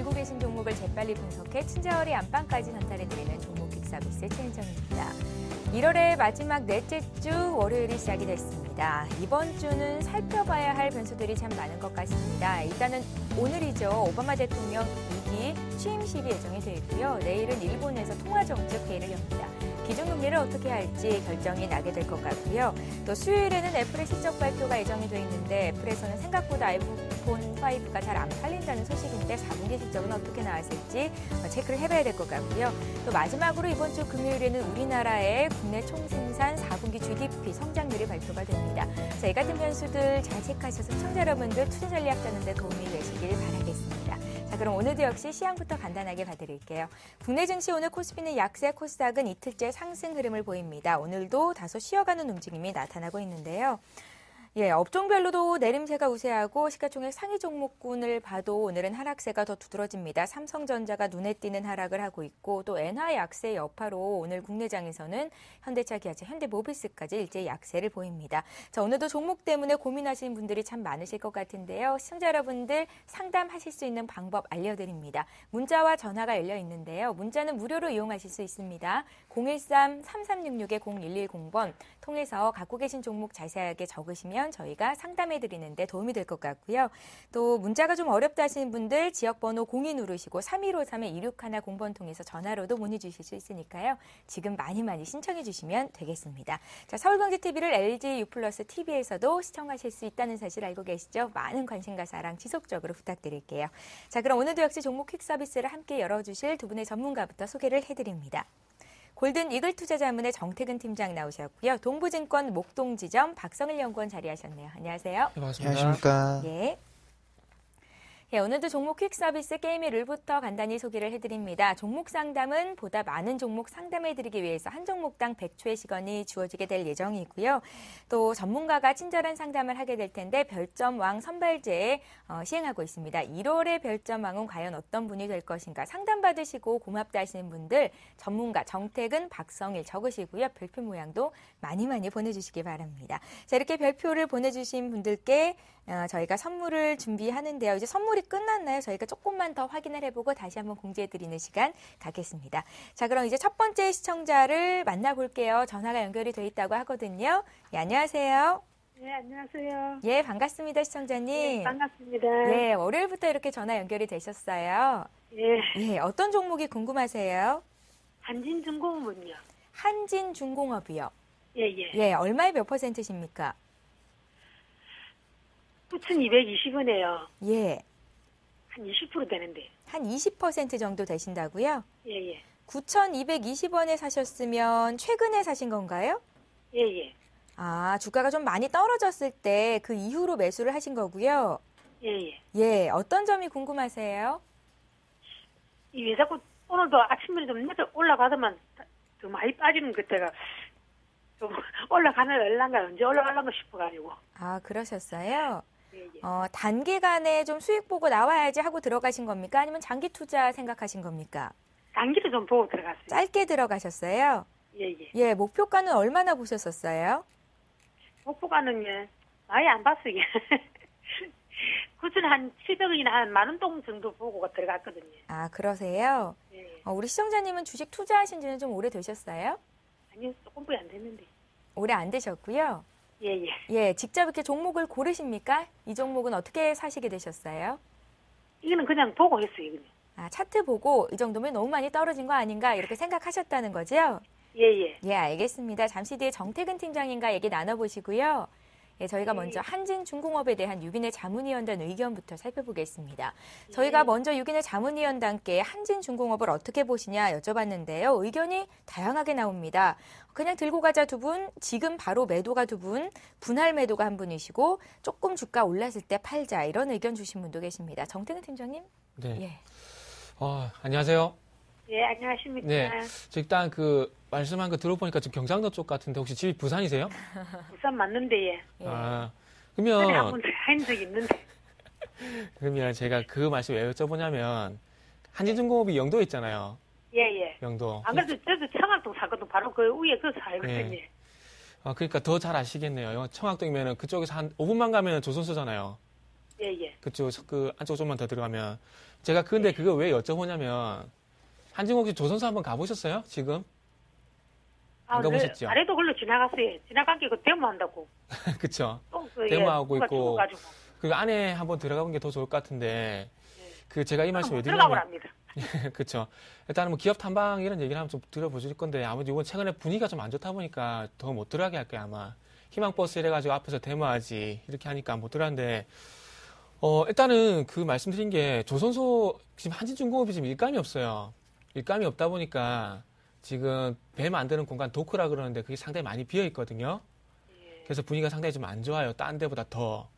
들고 계신 종목을 재빨리 분석해 친절히 안방까지 전달해드리는 종목킥 서비스 최은정입니다. 1월의 마지막 넷째 주 월요일이 시작이 됐습니다. 이번 주는 살펴봐야 할 변수들이 참 많은 것 같습니다. 일단은 오늘이죠. 오바마 대통령 2기 취임식이 예정이 되어 있고요. 내일은 일본에서 통화정책 회의를 엽니다. 기준금리를 어떻게 할지 결정이 나게 될 것 같고요. 또 수요일에는 애플의 실적 발표가 예정이 되어 있는데 애플에서는 생각보다 아이폰 5가 잘 안 팔린다는 소식인데 4분기 실적은 어떻게 나왔을지 체크를 해봐야 될 것 같고요. 또 마지막으로 이번 주 금요일에는 우리나라의 국내 총생산 4분기 GDP 성장률이 발표가 됩니다. 자, 이 같은 변수들 잘 체크하셔서 시청자 여러분들 투자 전략 짜는 데 도움이 되시길 바라겠습니다. 자, 그럼 오늘도 역시 시황부터 간단하게 봐드릴게요. 국내 증시 오늘 코스피는 약세, 코스닥은 이틀째 상승 흐름을 보입니다. 오늘도 다소 쉬어가는 움직임이 나타나고 있는데요. 업종별로도 내림세가 우세하고 시가총액 상위 종목군을 봐도 오늘은 하락세가 더 두드러집니다. 삼성전자가 눈에 띄는 하락을 하고 있고 또 엔화 약세 여파로 오늘 국내장에서는 현대차, 기아차, 현대모비스까지 일제히 약세를 보입니다. 자, 오늘도 종목 때문에 고민하시는 분들이 참 많으실 것 같은데요. 시청자 여러분들 상담하실 수 있는 방법 알려드립니다. 문자와 전화가 열려 있는데요. 문자는 무료로 이용하실 수 있습니다. 013-3366-0110번 통해서 갖고 계신 종목 자세하게 적으시면 저희가 상담해드리는 데 도움이 될 것 같고요. 또 문자가 좀 어렵다 하시는 분들 지역번호 02 누르시고 3153-2610번 통해서 전화로도 문의 주실 수 있으니까요. 지금 많이 신청해 주시면 되겠습니다. 자, 서울경제TV를 LG U+ TV에서도 시청하실 수 있다는 사실 알고 계시죠? 많은 관심과 사랑 지속적으로 부탁드릴게요. 자, 그럼 오늘도 역시 종목 퀵 서비스를 함께 열어주실 두 분의 전문가부터 소개를 해드립니다. 골든 이글 투자자문의 정태근 팀장 나오셨고요. 동부증권 목동지점 박성일 연구원 자리하셨네요. 안녕하세요. 네, 반갑습니다. 안녕하십니까. 예. 오늘도 종목 퀵 서비스 게임의 룰부터 간단히 소개를 해드립니다. 종목 상담은 보다 많은 종목 상담해드리기 위해서 한 종목당 100초의 시간이 주어지게 될 예정이고요. 또 전문가가 친절한 상담을 하게 될 텐데 별점왕 선발제 시행하고 있습니다. 1월의 별점왕은 과연 어떤 분이 될 것인가 상담받으시고 고맙다 하시는 분들 전문가 정태근, 박성일 적으시고요. 별표 모양도 많이 보내주시기 바랍니다. 자, 이렇게 별표를 보내주신 분들께 저희가 선물을 준비하는데요. 이제 선물이 끝났나요? 저희가 조금만 더 확인을 해보고 다시 한번 공지해드리는 시간 갖겠습니다. 자, 그럼 이제 첫 번째 시청자를 만나볼게요. 전화가 연결이 돼 있다고 하거든요. 예, 안녕하세요. 네, 안녕하세요. 예, 반갑습니다, 시청자님. 네, 반갑습니다. 예, 월요일부터 이렇게 전화 연결이 되셨어요. 예. 예, 어떤 종목이 궁금하세요? 한진중공업은요? 한진중공업이요. 예. 예, 얼마에 몇 %십니까? 9,220원에요. 예. 한 20% 되는데. 한 20% 정도 되신다고요? 예. 9,220원에 사셨으면 최근에 사신 건가요? 예. 아, 주가가 좀 많이 떨어졌을 때 그 이후로 매수를 하신 거고요. 예. 예, 어떤 점이 궁금하세요? 이 왜 자꾸 오늘도 아침에 좀 늦게 올라가더만 더 많이 빠지는 그때가 좀 올라가는 얼란가 언제 올라가려고 싶어가지고. 아, 그러셨어요? 예. 단기간에 좀 수익 보고 나와야지 하고 들어가신 겁니까? 아니면 장기 투자 생각하신 겁니까? 단기를 좀 보고 들어갔어요. 짧게 들어가셨어요? 예. 예, 목표가는 얼마나 보셨었어요? 목표가는 많이 안 봤어요. 그전 한 700원이나 한 10,000원 정도 보고 들어갔거든요. 아, 그러세요? 예. 우리 시청자님은 주식 투자하신 지는 좀 오래 되셨어요? 아니요, 조금밖에 안 됐는데. 오래 안 되셨고요. 예. 예, 직접 이렇게 종목을 고르십니까? 이 종목은 어떻게 사시게 되셨어요? 이거는 그냥 보고 했어요, 그냥. 아, 차트 보고 이 정도면 너무 많이 떨어진 거 아닌가 이렇게 생각하셨다는 거죠? 예. 예, 알겠습니다. 잠시 뒤에 정태근 팀장님과 얘기 나눠보시고요. 예, 저희가 먼저 한진중공업에 대한 6인의 자문위원단 의견부터 살펴보겠습니다. 저희가 먼저 6인의 자문위원단께 한진중공업을 어떻게 보시냐 여쭤봤는데요. 의견이 다양하게 나옵니다. 그냥 들고 가자 2분, 지금 바로 매도가 2분, 분할 매도가 1분이시고 조금 주가 올랐을 때 팔자 이런 의견 주신 분도 계십니다. 정태근 팀장님. 네. 예. 안녕하세요. 예, 안녕하십니까. 네. 일단 말씀한 거 들어보니까 지금 경상도 쪽 같은데 혹시 집이 부산이세요? 부산 맞는데, 예. 아, 전에 한번 그러면 한 적 있는데. 그러면 제가 그 말씀 왜 여쭤보냐면 한진중공업이 영도에 있잖아요. 예. 영도. 안 그래도 저도 청학동 살거든. 바로 그 위에 그 살거든요. 예. 그러니까 더 잘 아시겠네요. 청학동이면은 그쪽에서 한 5분만 가면은 조선소잖아요. 예. 그쪽 그 안쪽 좀만 더 들어가면 제가 근데 그거 왜 여쭤보냐면 한진공 혹시 조선소 한번 가보셨어요? 지금? 안 가보셨죠? 아래도 걸로 지나갔어요. 지나간 게 그 데모한다고. 그쵸. 또 데모하고 누가 있고. 죽어가지고. 그 안에 한번 들어가 본 게 더 좋을 것 같은데 그 제가 이 말씀 왜 들어가고 드리냐면 합니다. 그쵸. 일단은 뭐 기업 탐방 이런 얘기를 한번 좀 들어보실 건데 아무래도 이번 최근에 분위기가 좀 안 좋다 보니까 더 못 들어가게 할 거예요 아마. 희망버스 이래가지고 앞에서 데모하지 이렇게 하니까 못 들어가는데 일단은 그 말씀드린 게 조선소 지금 한진중공업이 지금 일감이 없어요. 일감이 없다 보니까 지금 배 만드는 공간 도크라 그러는데 그게 상당히 많이 비어 있거든요. 그래서 분위기가 상당히 좀 안 좋아요. 딴 데보다 더.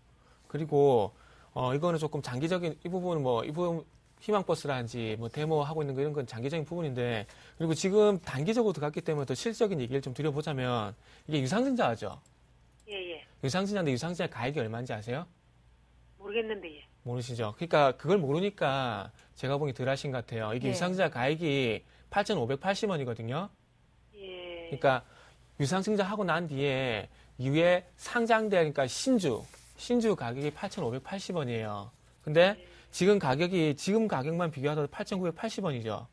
그리고 이거는 조금 장기적인 이 부분은 뭐 이 부분 희망버스라든지 뭐 데모하고 있는 거 이런 건 장기적인 부분인데 그리고 지금 단기적으로 들어갔기 때문에 더 실질적인 얘기를 좀 드려보자면 이게 유상증자죠. 예. 유상증자인데 유상증자 가액이 얼마인지 아세요? 모르겠는데, 예. 모르시죠? 그러니까 그걸 모르니까 제가 보기 덜 하신 것 같아요. 이게 예. 유상증자 가액이 8,580원이거든요. 예. 그러니까 유상증자 하고 난 뒤에 이후에 상장돼 그러니까 신주 가격이 8,580원이에요. 근데 지금 가격만 비교하더라도 8,980원이죠.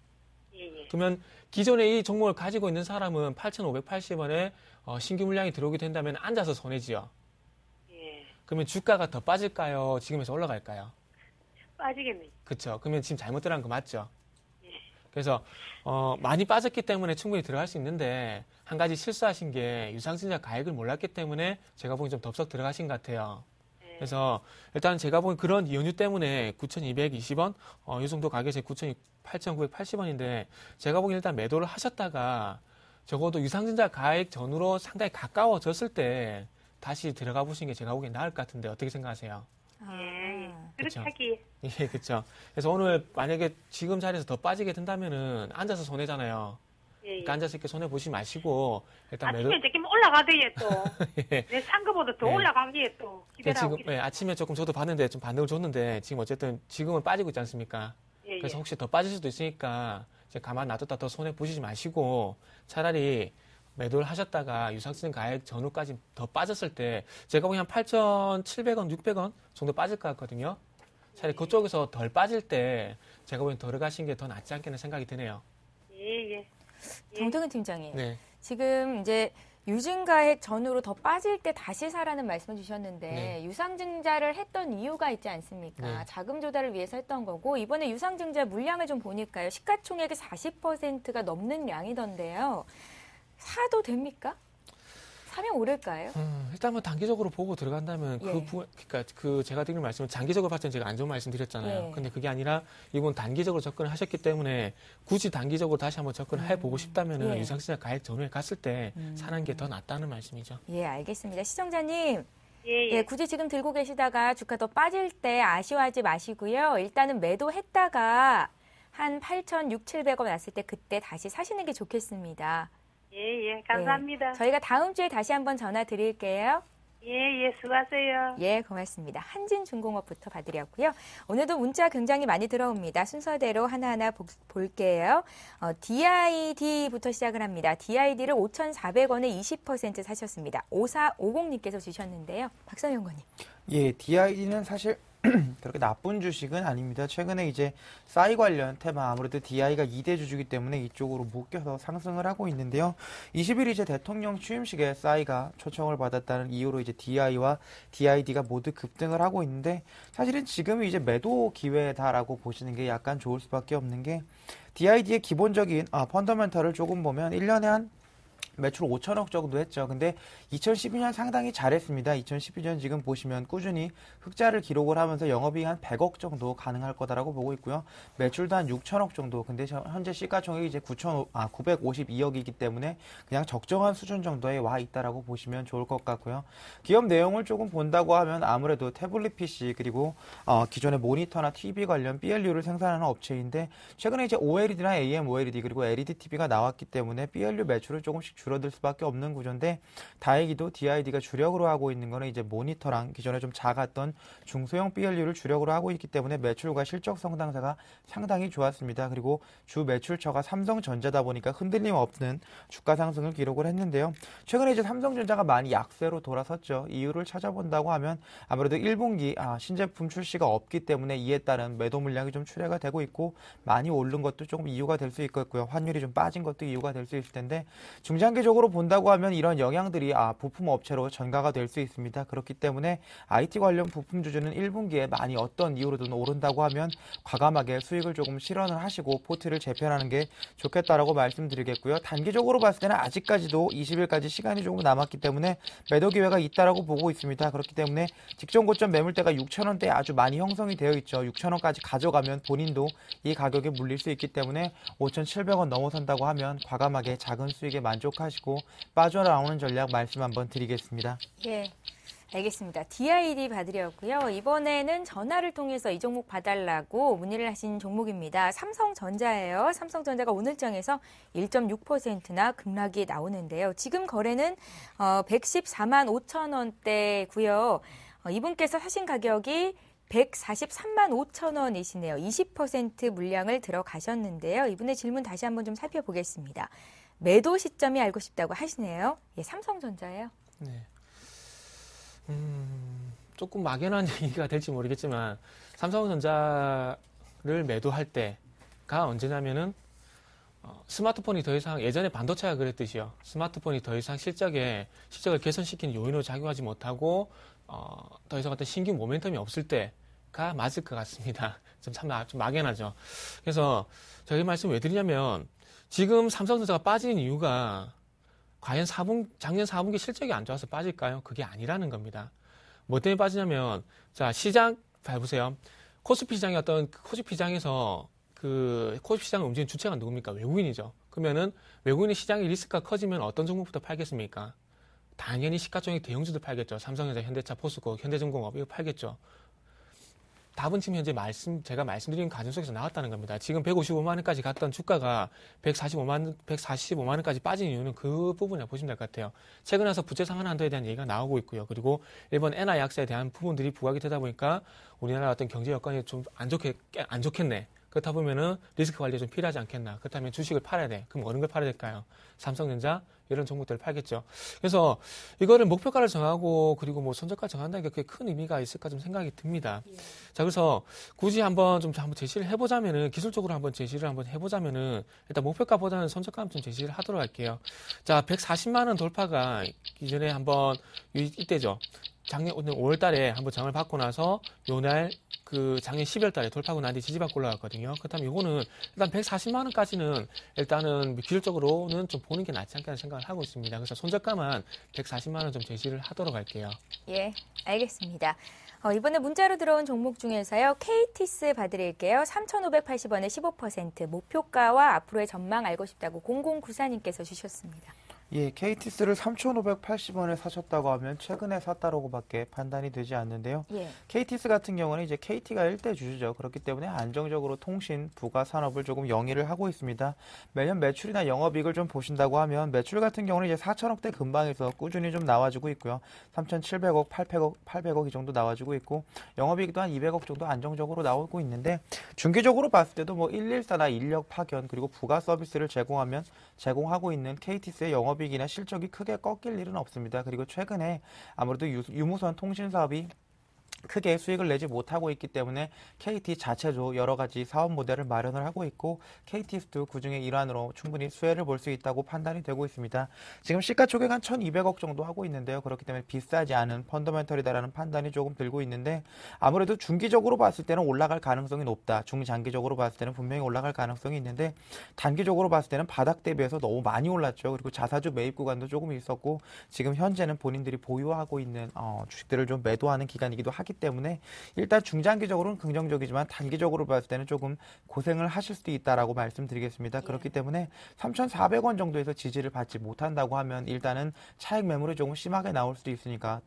예. 그러면 기존에 이 종목을 가지고 있는 사람은 8,580원에 신규 물량이 들어오게 된다면 앉아서 손해지요. 예. 그러면 주가가 더 빠질까요? 지금에서 올라갈까요? 빠지겠네. 그렇죠. 그러면 지금 잘못 들어간 거 맞죠? 예. 그래서 많이 빠졌기 때문에 충분히 들어갈 수 있는데 한 가지 실수하신 게 유상증자 가액을 몰랐기 때문에 제가 보기 좀 덥석 들어가신 것 같아요. 그래서 일단 제가 보기 그런 연유 때문에 9,220원 이 정도 가격이 8,980원인데 제가 보기 일단 매도를 하셨다가 적어도 유상증자 가액 전후로 상당히 가까워졌을 때 다시 들어가 보시는 게 제가 보기엔 나을 것 같은데 어떻게 생각하세요? 예. 그렇게 그쵸. 하기. 예, 그렇죠. 그래서 오늘 만약에 지금 자리에서 더 빠지게 된다면은 앉아서 손해잖아요. 예. 그러니까 앉아서 이렇게 손해 보시지 마시고 일단 매도. 아침에 조금 올라가더니 또. 예. 내 산 거보다 더 예. 올라가기에 또 기대하고 지금 아침에 조금 저도 봤는데 좀 반등을 줬는데 지금 어쨌든 지금은 빠지고 있지 않습니까? 예. 그래서 혹시 더 빠질 수도 있으니까 이제 가만 놔뒀다 더 손해 보시지 마시고 차라리 매도를 하셨다가 유상증자 가액 전후까지 더 빠졌을 때 제가 보기엔 한 8,700원, 600원 정도 빠질 것 같거든요. 차라리 그쪽에서 덜 빠질 때 제가 보기엔 덜 가신 게 더 낫지 않겠는 생각이 드네요. 예. 정동현 팀장님. 네. 지금 이제 유증가액 전후로 더 빠질 때 다시 사라는 말씀을 주셨는데 네. 유상증자를 했던 이유가 있지 않습니까? 네. 자금 조달을 위해서 했던 거고 이번에 유상증자 물량을 좀 보니까요. 시가총액의 40%가 넘는 양이던데요. 사도 됩니까? 사면 오를까요? 일단 뭐 단기적으로 보고 들어간다면 예. 그러니까 그 제가 드린 말씀은 장기적으로 봤을 때 제가 안 좋은 말씀 드렸잖아요. 예. 근데 그게 아니라 이분 단기적으로 접근을 하셨기 때문에 굳이 단기적으로 다시 한번 접근을 해보고 싶다면은 예. 유상증자 가액 전후에 갔을 때 사는 게 더 낫다는 말씀이죠. 예, 알겠습니다. 시청자님. 예. 예, 굳이 지금 들고 계시다가 주가 더 빠질 때 아쉬워하지 마시고요. 일단은 매도했다가 한 8,600-700원 났을 때 그때 다시 사시는 게 좋겠습니다. 예. 감사합니다. 저희가 다음 주에 다시 한번 전화 드릴게요. 예. 수고하세요. 예, 고맙습니다. 한진중공업부터 봐드렸고요. 오늘도 문자 굉장히 많이 들어옵니다. 순서대로 하나하나 볼게요. DID부터 시작을 합니다. DID를 5,400원에 20% 사셨습니다. 5450님께서 주셨는데요. 박선영 의원님. 예, DID는 사실 그렇게 나쁜 주식은 아닙니다. 최근에 이제 싸이 관련 테마 아무래도 DI가 2대 주주기 때문에 이쪽으로 묶여서 상승을 하고 있는데요. 20일 이제 대통령 취임식에 싸이가 초청을 받았다는 이유로 이제 DI와 DID가 모두 급등을 하고 있는데 사실은 지금이 이제 매도 기회다라고 보시는 게 약간 좋을 수밖에 없는 게 DID의 기본적인 펀더멘털을 조금 보면 1년에 한 매출 5천억 정도 했죠. 근데 2012년 상당히 잘했습니다. 2012년 지금 보시면 꾸준히 흑자를 기록을 하면서 영업이익 한 100억 정도 가능할 거다라고 보고 있고요. 매출도 한 6천억 정도. 근데 현재 시가총액이 이제 952억이기 때문에 그냥 적정한 수준 정도에 와 있다라고 보시면 좋을 것 같고요. 기업 내용을 조금 본다고 하면 아무래도 태블릿 PC 그리고 기존의 모니터나 TV 관련 BLU를 생산하는 업체인데 최근에 이제 OLED나 AM OLED 그리고 LED TV가 나왔기 때문에 BLU 매출을 조금씩 줄어들 수밖에 없는 구조인데 다행히도 DID가 주력으로 하고 있는 거는 이제 모니터랑 기존에 좀 작았던 중소형 BLU를 주력으로 하고 있기 때문에 매출과 실적 성장세가 상당히 좋았습니다. 그리고 주 매출처가 삼성전자다 보니까 흔들림 없는 주가 상승을 기록을 했는데요. 최근에 이제 삼성전자가 많이 약세로 돌아섰죠. 이유를 찾아본다고 하면 아무래도 1분기 신제품 출시가 없기 때문에 이에 따른 매도 물량이 좀 출회가 되고 있고 많이 오른 것도 조금 이유가 될 수 있겠고요. 환율이 좀 빠진 것도 이유가 될 수 있을 텐데 중장기적으로 본다고 하면 이런 영향들이 부품 업체로 전가가 될 수 있습니다. 그렇기 때문에 IT 관련 부품 주주는 1분기에 많이 어떤 이유로든 오른다고 하면 과감하게 수익을 조금 실현을 하시고 포트를 재편하는 게 좋겠다라고 말씀드리겠고요. 단기적으로 봤을 때는 아직까지도 20일까지 시간이 조금 남았기 때문에 매도 기회가 있다라고 보고 있습니다. 그렇기 때문에 직전 고점 매물대가 6,000원대에 아주 많이 형성이 되어 있죠. 6,000원까지 가져가면 본인도 이 가격에 물릴 수 있기 때문에 5,700원 넘어선다고 하면 과감하게 작은 수익에 만족하시고 빠져나오는 전략 말씀 한번 드리겠습니다. 예. 알겠습니다. DID 받으려고요. 이번에는 전화를 통해서 이 종목 봐달라고 문의를 하신 종목입니다. 삼성전자예요. 삼성전자가 오늘장에서 1.6%나 급락이 나오는데요. 지금 거래는 114만 5천 원대고요. 이분께서 사신 가격이 143만 5천 원이시네요. 20% 물량을 들어가셨는데요. 이분의 질문 다시 한번 좀 살펴보겠습니다. 매도 시점이 알고 싶다고 하시네요. 예, 삼성전자예요. 네. 조금 막연한 얘기가 될지 모르겠지만 삼성전자를 매도할 때가 언제냐면은 스마트폰이 더 이상 예전에 반도체가 그랬듯이요. 스마트폰이 더 이상 실적을 개선시키는 요인으로 작용하지 못하고 더 이상 어떤 신규 모멘텀이 없을 때가 맞을 것 같습니다. 좀 막연하죠. 그래서 저희 말씀 왜 드리냐면 지금 삼성전자가 빠진 이유가 과연 작년 4분기 실적이 안 좋아서 빠질까요? 그게 아니라는 겁니다. 뭐 때문에 빠지냐면, 자, 시장, 봐보세요. 코스피 시장에서 코스피 시장을 움직이는 주체가 누굽니까? 외국인이죠. 그러면은 외국인의 시장의 리스크가 커지면 어떤 종목부터 팔겠습니까? 당연히 시가총액 대형주들 팔겠죠. 삼성전자, 현대차, 포스코, 현대중공업 이거 팔겠죠. 답은 지금 현재 제가 말씀드린 과정 속에서 나왔다는 겁니다. 지금 155만 원까지 갔던 주가가 145만 원까지 빠진 이유는 그 부분에 보시면 될 것 같아요. 최근 와서 부채 상환 한도에 대한 얘기가 나오고 있고요. 그리고 일본 엔화 약세에 대한 부분들이 부각이 되다 보니까 우리나라 어떤 경제 여건이 좀 안 좋겠네. 그렇다 보면은 리스크 관리가 좀 필요하지 않겠나. 그렇다면 주식을 팔아야 돼. 그럼 어느 걸 팔아야 될까요? 삼성전자 이런 종목들을 팔겠죠. 그래서 이거를 목표가를 정하고 그리고 뭐 손절가 정한다는 게 그게 큰 의미가 있을까 좀 생각이 듭니다. 예. 자, 그래서 굳이 한번 제시를 해보자면은 기술적으로 한번 제시를 한번 해보자면은 일단 목표가보다는 손절가 좀 제시를 하도록 할게요. 자, 140만 원 돌파가 기존에 한번 이때죠. 오늘 5월 달에 한번 장을 받고 나서 요날 작년 12월 달에 돌파하고 난 뒤 지지받고 올라갔거든요. 그렇다면 요거는 일단 140만 원까지는 일단은 기술적으로는 좀 보는 게 낫지 않겠나 생각을 하고 있습니다. 그래서 손절가만 140만 원 좀 제시를 하도록 할게요. 예, 알겠습니다. 이번에 문자로 들어온 종목 중에서요. KTS 봐드릴게요. 3,580원에 15% 목표가와 앞으로의 전망 알고 싶다고 0094님께서 주셨습니다. 예, KTS를 3,580원에 사셨다고 하면 최근에 샀다라고밖에 판단이 되지 않는데요. 예. KTS 같은 경우는 이제 KT가 1대 주주죠. 그렇기 때문에 안정적으로 통신, 부가 산업을 조금 영위를 하고 있습니다. 매년 매출이나 영업이익을 좀 보신다고 하면 매출 같은 경우는 이제 4천억대 근방에서 꾸준히 좀 나와주고 있고요. 3,700억, 800억 이 정도 나와주고 있고 영업이익도 한 200억 정도 안정적으로 나오고 있는데 중기적으로 봤을 때도 뭐 114나 인력 파견 그리고 부가 서비스를 제공하고 있는 KTS의 영업이익이나 실적이 크게 꺾일 일은 없습니다. 그리고 최근에 아무래도 유무선 통신 사업이 크게 수익을 내지 못하고 있기 때문에 KT 자체도 여러 가지 사업 모델을 마련을 하고 있고 KTS도 그중에 일환으로 충분히 수혜를 볼 수 있다고 판단이 되고 있습니다. 지금 시가총액 한 1,200억 정도 하고 있는데요. 그렇기 때문에 비싸지 않은 펀더멘털이다라는 판단이 조금 들고 있는데 아무래도 중기적으로 봤을 때는 올라갈 가능성이 높다. 중장기적으로 봤을 때는 분명히 올라갈 가능성이 있는데 단기적으로 봤을 때는 바닥 대비해서 너무 많이 올랐죠. 그리고 자사주 매입 구간도 조금 있었고 지금 현재는 본인들이 보유하고 있는 주식들을 좀 매도하는 기간이기도 하기 하기 때문에 일단 중장기적으로는 긍정적이지만 단기적으로 봤을 때는 조금 고생을 하실 수도 있다라고 말씀드리겠습니다. 그렇기 때문에 3,400원 정도에서 지지를 받지 못한다고 하면 일단은 차익 매물이 조금 심하게 나올 수도 있으니까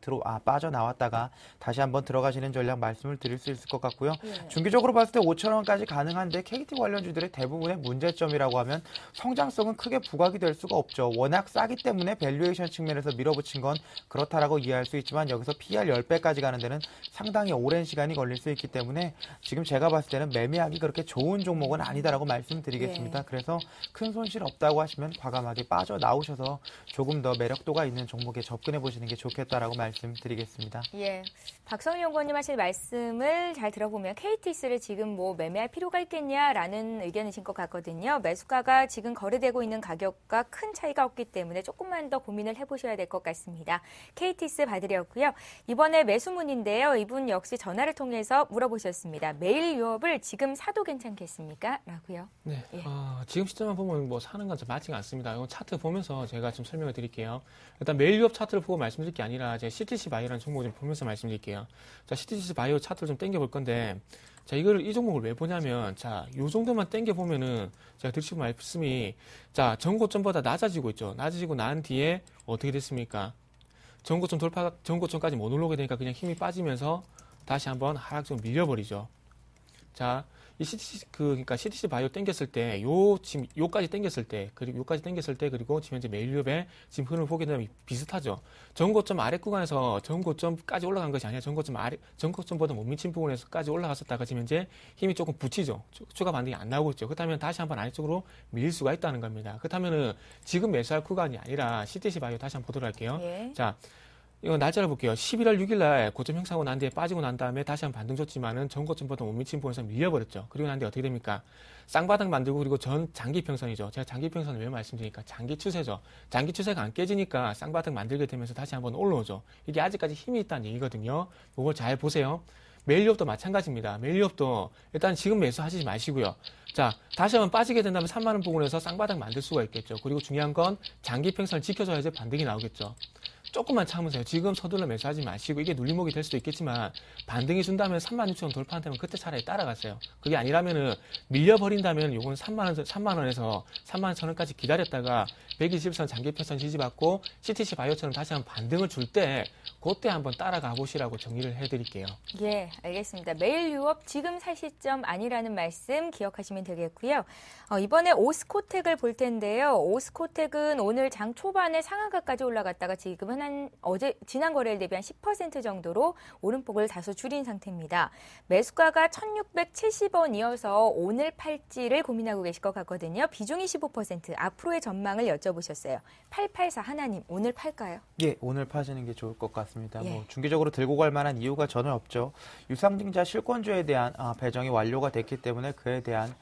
빠져나왔다가 다시 한번 들어가시는 전략 말씀을 드릴 수 있을 것 같고요. 중기적으로 봤을 때 5,000원까지 가능한데 KT 관련주들의 대부분의 문제점이라고 하면 성장성은 크게 부각이 될 수가 없죠. 워낙 싸기 때문에 밸류에이션 측면에서 밀어붙인 건 그렇다라고 이해할 수 있지만 여기서 PR 10배까지 가는 데는 상당히 오랜 시간이 걸릴 수 있기 때문에 지금 제가 봤을 때는 매매하기 그렇게 좋은 종목은 아니다라고 말씀드리겠습니다. 그래서 큰 손실 없다고 하시면 과감하게 빠져나오셔서 조금 더 매력도가 있는 종목에 접근해 보시는 게 좋겠다라고 말씀드리겠습니다. 예, 박성희 연구원님 하실 말씀을 잘 들어보면 KTS를 지금 뭐 매매할 필요가 있겠냐라는 의견이신 것 같거든요. 매수가가 지금 거래되고 있는 가격과 큰 차이가 없기 때문에 조금만 더 고민을 해보셔야 될 것 같습니다. KTS 봐드렸고요. 이번에 매수문인데요. 이분 역시 전화를 통해서 물어보셨습니다. 매일 유업을 지금 사도 괜찮겠습니까? 라고요. 네. 예. 지금 시점만 보면 뭐 사는 건 좀 맞지가 않습니다. 이건 차트 보면서 제가 좀 설명을 드릴게요. 일단 매일 유업 차트를 보고 말씀드릴 게 아니라 제가 CTC 바이오라는 종목을 좀 보면서 말씀드릴게요. 자, CTC 바이오 차트를 좀 당겨볼 건데, 자, 이 종목을 왜 보냐면, 자, 요 정도만 당겨보면은, 제가 드리고 말씀이, 자, 전고점보다 낮아지고 있죠. 낮아지고 난 뒤에 어떻게 됐습니까? 전고점까지 못 올라오게 되니까 그냥 힘이 빠지면서 다시 한번 하락 좀 밀려버리죠. 자, 이 그러니까 CTC 바이오 땡겼을 때, 지금 요까지 땡겼을 때, 그리고 지금 현재 매일 유업에 지금 흐름을 보게 되면 비슷하죠. 전고점 아래 구간에서 전고점까지 올라간 것이 아니라 전고점보다 못 미친 부분에서까지 올라갔었다가 지금 현재 힘이 조금 붙이죠. 추가 반등이 안 나오고 있죠. 그렇다면 다시 한번 아래쪽으로 밀릴 수가 있다는 겁니다. 그렇다면은 지금 매수할 구간이 아니라 CTC 바이오 다시 한번 보도록 할게요. 예. 자, 이거 날짜를 볼게요. 11월 6일 날 고점 형성하고 난 뒤에 빠지고 난 다음에 다시 한번 반등 줬지만은 전고점보다 못 미친 부분에서 밀려버렸죠. 그리고 난 뒤에 어떻게 됩니까? 쌍바닥 만들고 그리고 장기평선이죠. 제가 장기평선을 왜 말씀드리니까 장기 추세죠. 장기 추세가 안 깨지니까 쌍바닥 만들게 되면서 다시 한번 올라오죠. 이게 아직까지 힘이 있다는 얘기거든요. 이걸 잘 보세요. 매일 유업도 마찬가지입니다. 매일 유업도 일단 지금 매수하시지 마시고요. 자, 다시 한번 빠지게 된다면 3만 원 부분에서 쌍바닥 만들 수가 있겠죠. 그리고 중요한 건 장기평선을 지켜줘야지 반등이 나오겠죠. 조금만 참으세요. 지금 서둘러 매수하지 마시고 이게 눌림목이 될 수도 있겠지만 반등이 준다면 36,000원 돌파한다면 그때 차라리 따라가세요. 그게 아니라면은 밀려버린다면 요건 3만 원에서 3만 1,000원까지 기다렸다가 120선 장기평선 지지받고 CTC 바이오처럼 다시 한번 반등을 줄 때 그때 한번 따라가 보시라고 정리를 해드릴게요. 예, 알겠습니다. 매일 유업 지금 살 시점 아니라는 말씀 기억하시면 되겠고요. 이번에 오스코텍을 볼 텐데요. 오스코텍은 오늘 장 초반에 상한가까지 올라갔다가 지금은 지난 거래일 대비 한 10% 정도로 오름폭을 다소 줄인 상태입니다. 매수가가 1,670원이어서 오늘 팔지를 고민하고 계실 것 같거든요. 비중이 15%, 앞으로의 전망을 여쭤보셨어요. 884 하나님, 오늘 팔까요? 예, 오늘 파시는 게 좋을 것 같습니다. 예. 뭐 중기적으로 들고 갈 만한 이유가 전혀 없죠. 유상증자 실권주에 대한 배정이 완료가 됐기 때문에 그에 대한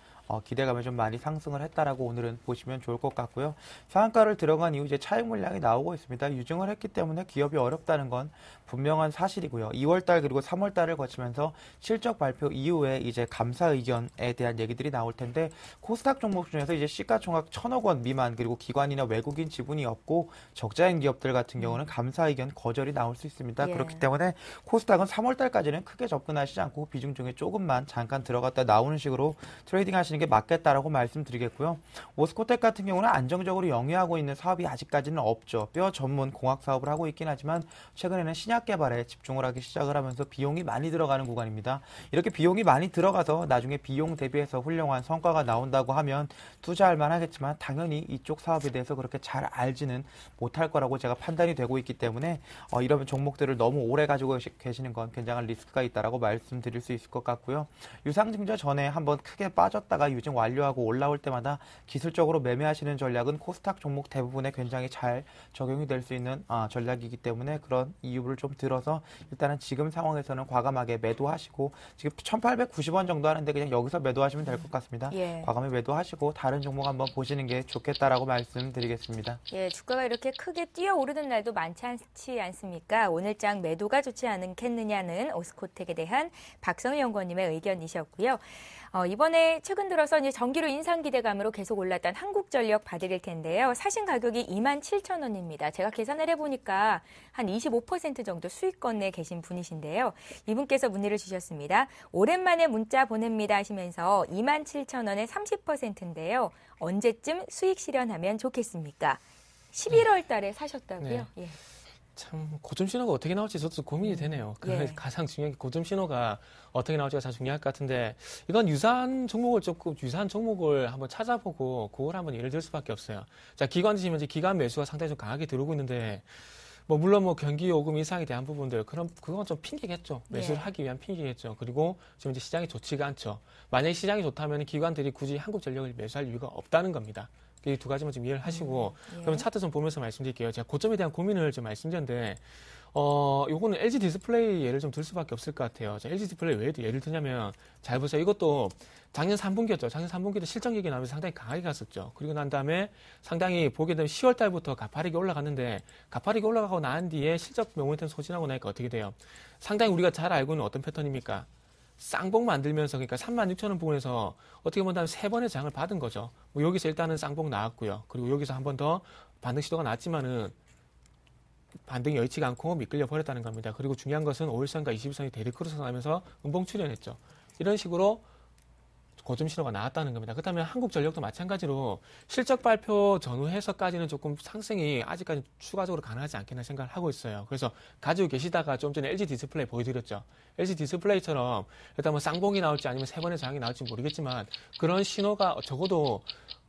기대감이 좀 많이 상승을 했다라고 오늘은 보시면 좋을 것 같고요. 상한가를 들어간 이후 이제 차익 물량이 나오고 있습니다. 유증을 했기 때문에 기업이 어렵다는 건 분명한 사실이고요. 2월달 그리고 3월달을 거치면서 실적 발표 이후에 이제 감사 의견에 대한 얘기들이 나올 텐데 코스닥 종목 중에서 이제 시가총액 1,000억 원 미만 그리고 기관이나 외국인 지분이 없고 적자인 기업들 같은 경우는 감사 의견 거절이 나올 수 있습니다. 예. 그렇기 때문에 코스닥은 3월달까지는 크게 접근하시지 않고 비중 중에 조금만 잠깐 들어갔다 나오는 식으로 트레이딩 하시는 게 맞겠다라고 말씀드리겠고요. 오스코텍 같은 경우는 안정적으로 영위하고 있는 사업이 아직까지는 없죠. 뼈 전문 공학 사업을 하고 있긴 하지만 최근에는 신약 개발에 집중을 하기 시작을 하면서 비용이 많이 들어가는 구간입니다. 이렇게 비용이 많이 들어가서 나중에 비용 대비해서 훌륭한 성과가 나온다고 하면 투자할 만하겠지만 당연히 이쪽 사업에 대해서 그렇게 잘 알지는 못할 거라고 제가 판단이 되고 있기 때문에 이런 종목들을 너무 오래 가지고 계시는 건 굉장한 리스크가 있다라고 말씀드릴 수 있을 것 같고요. 유상증자 전에 한번 크게 빠졌다가 유증 완료하고 올라올 때마다 기술적으로 매매하시는 전략은 코스닥 종목 대부분에 굉장히 잘 적용이 될 수 있는 전략이기 때문에 그런 이유를 좀 들어서 일단은 지금 상황에서는 과감하게 매도하시고 지금 1,890원 정도 하는데 그냥 여기서 매도하시면 될 것 같습니다. 예. 과감히 매도하시고 다른 종목 한번 보시는 게 좋겠다라고 말씀드리겠습니다. 예, 주가가 이렇게 크게 뛰어오르는 날도 많지 않습니까? 오늘장 매도가 좋지 않겠느냐는 오스코텍에 대한 박성희 연구원님의 의견이셨고요. 이번에 최근 들어서 이제 전기료 인상 기대감으로 계속 올랐던 한국전력 봐드릴 텐데요. 사신 가격이 27,000원입니다. 제가 계산을 해보니까 한 25% 정도 수익권 내에 계신 분이신데요. 이분께서 문의를 주셨습니다. 오랜만에 문자 보냅니다 하시면서 27,000원에 30%인데요. 언제쯤 수익 실현하면 좋겠습니까? 11월 달에 사셨다고요? 네. 예. 참 고점 신호가 어떻게 나올지 저도 고민이 되네요. 예. 가장 중요한 게 고점 신호가 어떻게 나올지가 가장 중요할 것 같은데 이건 유사한 종목을 한번 찾아보고 그걸 한번 예를 들 수밖에 없어요. 자, 기관지시면 이제 기관 매수가 상당히 좀 강하게 들어오고 있는데 물론 경기 요금 인상에 대한 부분들 그건 좀 핑계겠죠. 매수를 예. 하기 위한 핑계겠죠. 그리고 지금 이제 시장이 좋지가 않죠. 만약에 시장이 좋다면 기관들이 굳이 한국전력을 매수할 이유가 없다는 겁니다. 이 두 가지만 좀 이해를 하시고 예. 그러면 차트 좀 보면서 말씀드릴게요. 제가 고점에 대한 고민을 좀 말씀드렸는데 요거는 LG 디스플레이 예를 좀 들 수밖에 없을 것 같아요. 자, LG 디스플레이 왜 예를 들냐면 잘 보세요. 이것도 작년 3분기였죠. 작년 3분기도 실적 얘기 나오면서 상당히 강하게 갔었죠. 그리고 난 다음에 상당히 보게 되면 10월 달부터 가파르게 올라갔는데 가파르게 올라가고 난 뒤에 실적 모멘텀 소진하고 나니까 어떻게 돼요? 상당히 우리가 잘 알고 있는 어떤 패턴입니까? 쌍봉 만들면서 그러니까 36,000원 부분에서 어떻게 보면 세 번의 장을 받은 거죠. 여기서 일단은 쌍봉 나왔고요. 그리고 여기서 한 번 더 반등 시도가 났지만은 반등이 여의치가 않고 미끌려 버렸다는 겁니다. 그리고 중요한 것은 5일선과 20일선이 대립크로스 나면서 음봉 출현했죠. 이런 식으로 고점 신호가 나왔다는 겁니다. 그렇다면 한국전력도 마찬가지로 실적 발표 전후해서까지는 조금 상승이 아직까지 추가적으로 가능하지 않겠나 생각을 하고 있어요. 그래서 가지고 계시다가 좀 전에 LG 디스플레이 보여드렸죠. LG 디스플레이처럼 일단 쌍봉이 나올지 아니면 세 번의 저항이 나올지 모르겠지만 그런 신호가 적어도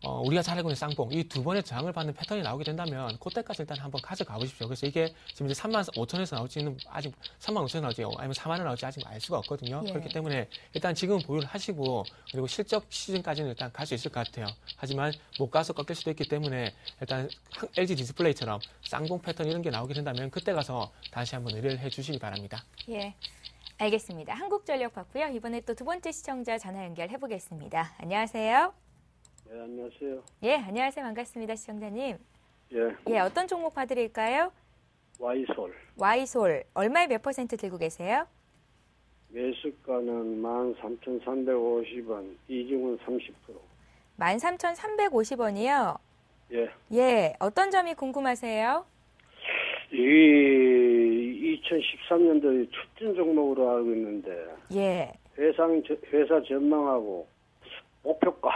우리가 잘 알고 있는 쌍봉, 이 두 번의 저항을 받는 패턴이 나오게 된다면 그때까지 일단 한번 가져가 보십시오. 그래서 이게 지금 이제 35,000원에서 나올지는 아직 35,000원 나올지 아니면 4만 원 나올지 아직 알 수가 없거든요. 예. 그렇기 때문에 일단 지금은 보유를 하시고 그리고 실적 시즌까지는 일단 갈 수 있을 것 같아요. 하지만 못 가서 꺾일 수도 있기 때문에 일단 LG 디스플레이처럼 쌍봉 패턴 이런 게 나오게 된다면 그때 가서 다시 한번 의뢰를 해 주시기 바랍니다. 예. 알겠습니다. 한국전력 봤고요. 이번에 또 두 번째 시청자 전화 연결해 보겠습니다. 안녕하세요. 네, 안녕하세요. 예, 안녕하세요. 반갑습니다. 시청자님. 예, 예, 어떤 종목 봐드릴까요? 와이솔. 와이솔. 얼마에 몇 퍼센트 들고 계세요? 매수가는 13,350원, 이중은 30%. 13,350원이요? 예. 예, 어떤 점이 궁금하세요? 이 2013년도에 추진 종목으로 알고 있는데, 예. 회사 전망하고 목표가.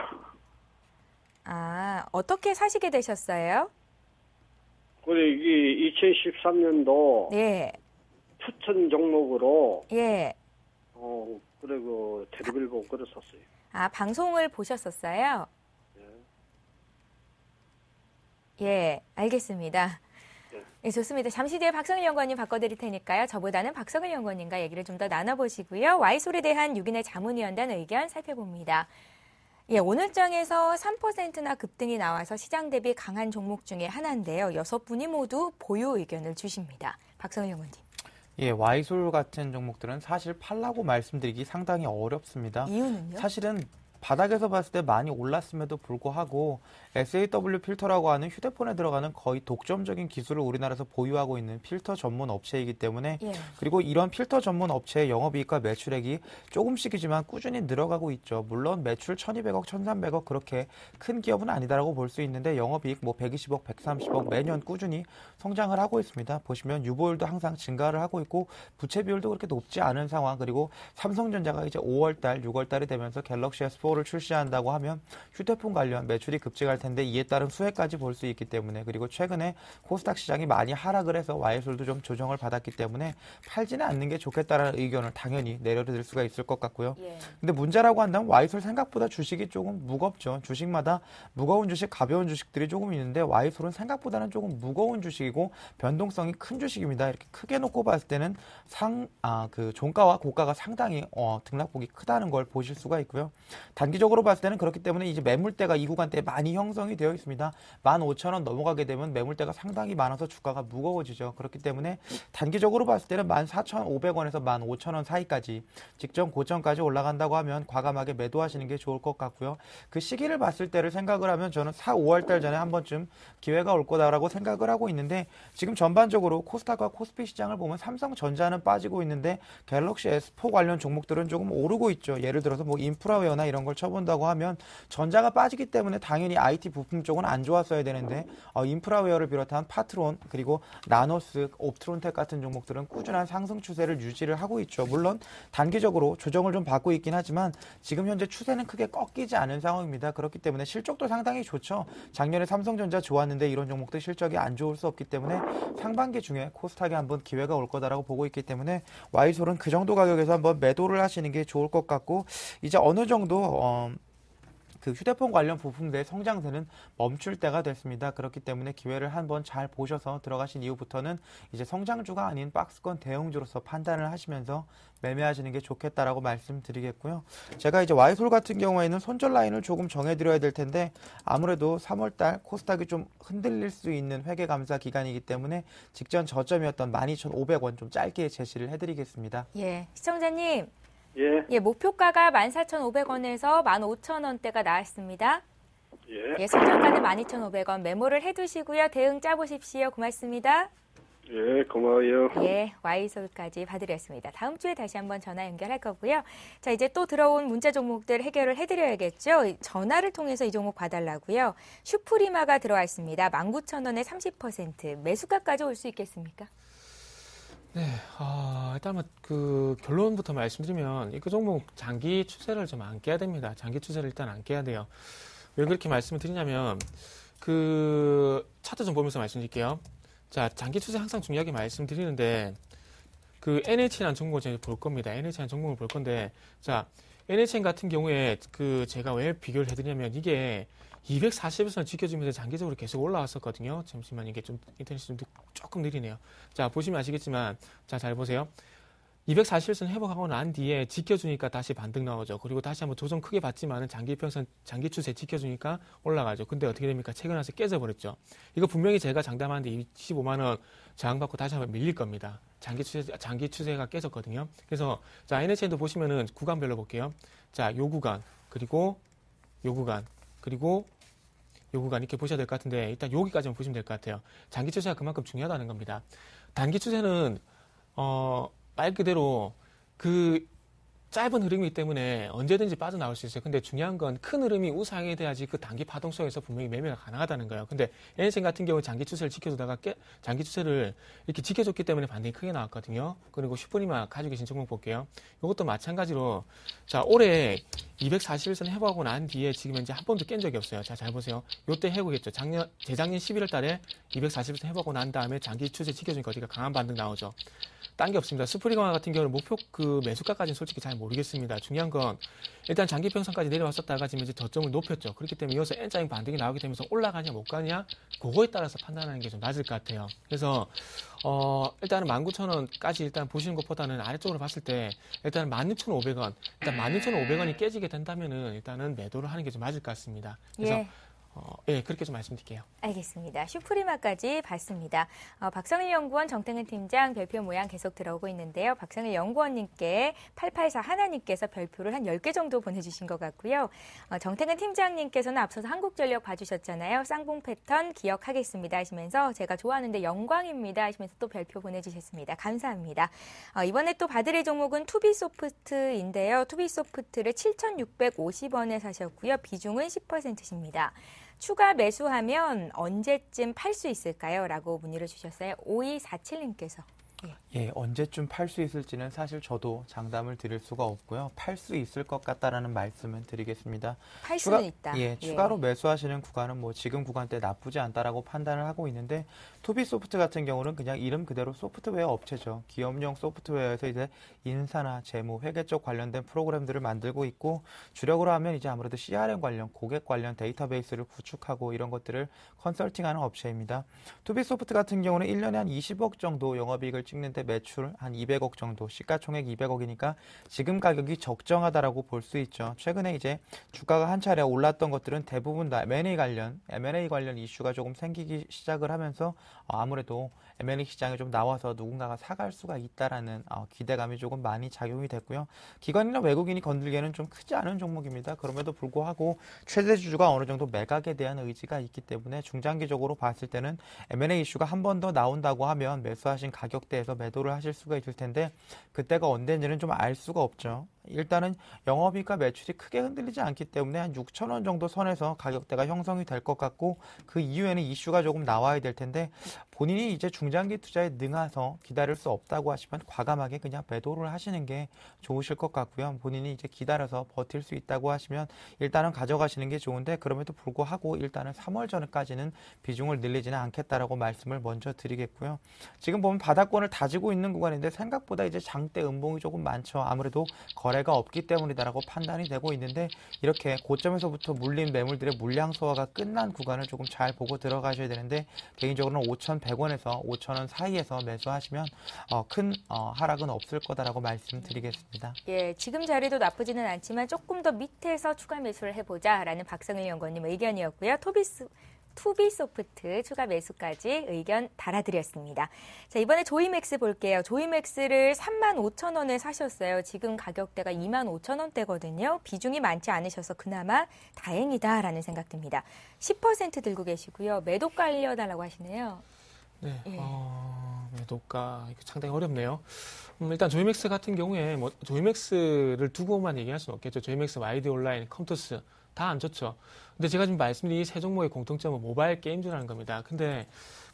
아, 어떻게 사시게 되셨어요? 그래, 이게 2013년도 예, 추천 종목으로, 예. 그리고 텔레비를 보고 그랬었어요. 아, 방송을 보셨었어요? 예, 알겠습니다. 예, 좋습니다. 잠시 뒤에 박성일 연구원님 바꿔드릴 테니까요. 저보다는 박성일 연구원님과 얘기를 좀 더 나눠보시고요. 와이솔에 대한 6인의 자문위원단 의견 살펴봅니다. 예, 오늘장에서 3%나 급등이 나와서 시장 대비 강한 종목 중에 하나인데요. 6분이 모두 보유 의견을 주십니다. 박성일 연구원님. 예, 와이솔 같은 종목들은 사실 팔라고 말씀드리기 상당히 어렵습니다. 이유는요? 사실은 바닥에서 봤을 때 많이 올랐음에도 불구하고 SAW 필터라고 하는 휴대폰에 들어가는 거의 독점적인 기술을 우리나라에서 보유하고 있는 필터 전문 업체이기 때문에 예. 그리고 이런 필터 전문 업체의 영업이익과 매출액이 조금씩이지만 꾸준히 늘어가고 있죠. 물론 매출 1,200억, 1,300억 그렇게 큰 기업은 아니다라고 볼 수 있는데 영업이익 120억, 130억 매년 꾸준히 성장을 하고 있습니다. 보시면 유보율도 항상 증가를 하고 있고 부채 비율도 그렇게 높지 않은 상황. 그리고 삼성전자가 이제 5월달, 6월달이 되면서 갤럭시 S4를 출시한다고 하면 휴대폰 관련 매출이 급증할 텐데 이에 따른 수혜까지 볼 수 있기 때문에 그리고 최근에 코스닥 시장이 많이 하락을 해서 와이솔도 좀 조정을 받았기 때문에 팔지는 않는 게 좋겠다라는 의견을 당연히 내려드릴 수가 있을 것 같고요. 예. 근데 문제라고 한다면 와이솔 생각보다 주식이 조금 무겁죠. 주식마다 무거운 주식, 가벼운 주식들이 조금 있는데 와이솔은 생각보다는 조금 무거운 주식이고 변동성이 큰 주식입니다. 이렇게 크게 놓고 봤을 때는 그 종가와 고가가 상당히 등락폭이 크다는 걸 보실 수가 있고요. 단기적으로 봤을 때는 그렇기 때문에 이제 매물대가 이 구간대에 많이 형성이 되어 있습니다. 15,000원 넘어가게 되면 매물대가 상당히 많아서 주가가 무거워지죠. 그렇기 때문에 단기적으로 봤을 때는 14,500원에서 15,000원 사이까지 직전 고점까지 올라간다고 하면 과감하게 매도하시는 게 좋을 것 같고요. 그 시기를 봤을 때를 생각을 하면 저는 4, 5월 달 전에 한 번쯤 기회가 올 거다라고 생각을 하고 있는데 지금 전반적으로 코스닥과 코스피 시장을 보면 삼성전자는 빠지고 있는데 갤럭시 S4 관련 종목들은 조금 오르고 있죠. 예를 들어서 뭐 인프라웨어나 이런 이런 걸 쳐본다고 하면 전자가 빠지기 때문에 당연히 IT 부품 쪽은 안 좋았어야 되는데 인프라웨어를 비롯한 파트론 그리고 나노스, 옵트론텍 같은 종목들은 꾸준한 상승 추세를 유지를 하고 있죠. 물론 단기적으로 조정을 좀 받고 있긴 하지만 지금 현재 추세는 크게 꺾이지 않은 상황입니다. 그렇기 때문에 실적도 상당히 좋죠. 작년에 삼성전자 좋았는데 이런 종목들 실적이 안 좋을 수 없기 때문에 상반기 중에 코스닥에 한번 기회가 올 거다라고 보고 있기 때문에 와이솔은 그 정도 가격에서 한번 매도를 하시는 게 좋을 것 같고 이제 어느 정도 그 휴대폰 관련 부품들의 성장세는 멈출 때가 됐습니다. 그렇기 때문에 기회를 한번 잘 보셔서 들어가신 이후부터는 이제 성장주가 아닌 박스권 대형주로서 판단을 하시면서 매매하시는 게 좋겠다라고 말씀드리겠고요. 제가 이제 와이솔 같은 경우에는 손절 라인을 조금 정해드려야 될 텐데 아무래도 3월달 코스닥이 좀 흔들릴 수 있는 회계 감사 기간이기 때문에 직전 저점이었던 12,500원 좀 짧게 제시를 해드리겠습니다. 예, 시청자님. 예. 목표가가 14,500원에서 15,000원대가 나왔습니다. 예. 손절가는 12,500원 메모를 해두시고요. 대응 짜보십시오. 고맙습니다. 예, 고마워요. 예, 와이솔까지 봐드렸습니다. 다음 주에 다시 한번 전화 연결할 거고요. 자, 이제 또 들어온 문자 종목들 해결을 해드려야겠죠. 전화를 통해서 이 종목 봐달라고요. 슈프리마가 들어와 있습니다. 19,000원에 30% 매수가까지 올 수 있겠습니까? 네, 일단 그 결론부터 말씀드리면 이 그 종목 장기 추세를 좀 안 깨야 됩니다. 장기 추세를 일단 안 깨야 돼요. 왜 그렇게 말씀을 드리냐면 그 차트 좀 보면서 말씀드릴게요. 자, 장기 추세 항상 중요하게 말씀드리는데 그 NH라는 종목을 저희 볼 겁니다. NH라는 종목을 볼 건데 자, NHN 같은 경우에 그 제가 왜 비교를 해드리냐면 이게 240에서 지켜주면서 장기적으로 계속 올라왔었거든요. 잠시만 이게 좀 인터넷이 좀 조금 느리네요. 자, 보시면 아시겠지만 자, 잘 보세요. 240선 회복하고 난 뒤에 지켜주니까 다시 반등 나오죠. 그리고 다시 한번 조정 크게 받지만은 장기평선, 장기 추세 지켜주니까 올라가죠. 근데 어떻게 됩니까? 최근 와서 깨져버렸죠. 이거 분명히 제가 장담하는데 25만원 저항받고 다시 한번 밀릴 겁니다. 장기 추세가 깨졌거든요. 그래서 자, NHN도 보시면은 구간별로 볼게요. 자, 요 구간, 그리고 요 구간, 그리고 요 구간 이렇게 보셔야 될 것 같은데 일단 여기까지만 보시면 될 것 같아요. 장기 추세가 그만큼 중요하다는 겁니다. 단기 추세는 말 그대로 그 짧은 흐름이기 때문에 언제든지 빠져나올 수 있어요. 근데 중요한 건 큰 흐름이 우상이 돼야지 그 단기 파동 속에서 분명히 매매가 가능하다는 거예요. 근데 NHN 같은 경우 장기 추세를 지켜주다가 장기 추세를 이렇게 지켜줬기 때문에 반등이 크게 나왔거든요. 그리고 슈프리마 가지고 계신 종목 볼게요. 이것도 마찬가지로 자, 올해 241선 회복하고 난 뒤에 지금 현재 한 번도 깬 적이 없어요. 자, 잘 보세요. 요때 회복했죠. 재작년 11월 달에 241선 회복하고 난 다음에 장기 추세 지켜주니까 어디가 강한 반등 나오죠. 딴 게 없습니다. 슈프리마 같은 경우는 목표 그 매수가까지는 솔직히 잘 모르겠습니다. 중요한 건 일단 장기 평선까지 내려왔었다가 지금 이제 저점을 높였죠. 그렇기 때문에 이어서 N자인 반등이 나오게 되면서 올라가냐 못 가냐 그거에 따라서 판단하는 게 좀 맞을 것 같아요. 그래서 일단은 19,000원까지 일단 보시는 것보다는 아래쪽으로 봤을 때 일단은 16,500원 일단 16,500원이 깨지게 된다면은 일단은 매도를 하는 게 좀 맞을 것 같습니다. 그래서 예. 예, 그렇게 좀 말씀드릴게요. 알겠습니다. 슈프리마까지 봤습니다. 박성일 연구원, 정태근 팀장 별표 모양 계속 들어오고 있는데요. 박성일 연구원님께 884 하나님께서 별표를 한 10개 정도 보내주신 것 같고요. 정태근 팀장님께서는 앞서서 한국전력 봐주셨잖아요. 쌍봉 패턴 기억하겠습니다 하시면서 제가 좋아하는데 영광입니다 하시면서 또 별표 보내주셨습니다. 감사합니다. 이번에 또 봐드릴 종목은 투비소프트인데요. 투비소프트를 7,650원에 사셨고요. 비중은 10%십니다. 추가 매수하면 언제쯤 팔 수 있을까요? 라고 문의를 주셨어요. 5247님께서. 예, 언제쯤 팔 수 있을지는 사실 저도 장담을 드릴 수가 없고요. 팔 수 있을 것 같다라는 말씀은 드리겠습니다. 팔 수는 있다. 예, 추가로 매수하시는 구간은 뭐 지금 구간대 나쁘지 않다라고 판단을 하고 있는데 투비소프트 같은 경우는 그냥 이름 그대로 소프트웨어 업체죠. 기업용 소프트웨어에서 이제 인사나 재무, 회계 쪽 관련된 프로그램들을 만들고 있고 주력으로 하면 이제 아무래도 CRM 관련, 고객 관련 데이터베이스를 구축하고 이런 것들을 컨설팅하는 업체입니다. 투비소프트 같은 경우는 1년에 한 20억 정도 영업이익을 찍는데 매출 한 200억 정도, 시가총액 200억이니까 지금 가격이 적정하다라고 볼 수 있죠. 최근에 이제 주가가 한 차례 올랐던 것들은 대부분 다 M&A 관련 이슈가 조금 생기기 시작을 하면서 아무래도 M&A 시장에 좀 나와서 누군가가 사갈 수가 있다라는 기대감이 조금 많이 작용이 됐고요. 기관이나 외국인이 건들기에는 좀 크지 않은 종목입니다. 그럼에도 불구하고 최대 주주가 어느 정도 매각에 대한 의지가 있기 때문에 중장기적으로 봤을 때는 M&A 이슈가 한 번 더 나온다고 하면 매수하신 가격대에서 매도를 하실 수가 있을 텐데 그때가 언제인지는 좀 알 수가 없죠. 일단은 영업이익과 매출이 크게 흔들리지 않기 때문에 한 6천 원 정도 선에서 가격대가 형성이 될 것 같고 그 이후에는 이슈가 조금 나와야 될 텐데 본인이 이제 중장기 투자에 능해서 기다릴 수 없다고 하시면 과감하게 그냥 매도를 하시는 게 좋으실 것 같고요. 본인이 이제 기다려서 버틸 수 있다고 하시면 일단은 가져가시는 게 좋은데 그럼에도 불구하고 일단은 3월 전까지는 비중을 늘리지는 않겠다라고 말씀을 먼저 드리겠고요. 지금 보면 바닥권을 다지고 있는 구간인데 생각보다 이제 장대 음봉이 조금 많죠. 아무래도 거래가 없기 때문이다라고 판단이 되고 있는데 이렇게 고점에서부터 물린 매물들의 물량 소화가 끝난 구간을 조금 잘 보고 들어가셔야 되는데 개인적으로는 5,100원에서 5,000원 사이에서 매수하시면 큰 하락은 없을 거다라고 말씀드리겠습니다. 예, 지금 자리도 나쁘지는 않지만 조금 더 밑에서 추가 매수를 해보자라는 박성일 연구원님 의견이었고요. 투비소프트 추가 매수까지 의견 달아드렸습니다. 자, 이번에 조이맥스 볼게요. 조이맥스를 35,000원에 사셨어요. 지금 가격대가 25,000원대거든요. 비중이 많지 않으셔서 그나마 다행이다라는 생각 듭니다. 10% 들고 계시고요. 매도가 알려달라고 하시네요. 네, 예. 매도가 이거 상당히 어렵네요. 일단 조이맥스 같은 경우에 뭐 조이맥스를 두고만 얘기할 수는 없겠죠. 조이맥스, YD 온라인, 컴투스 다 안 좋죠. 근데 제가 지금 말씀드린 이 세 종목의 공통점은 모바일 게임주라는 겁니다. 근데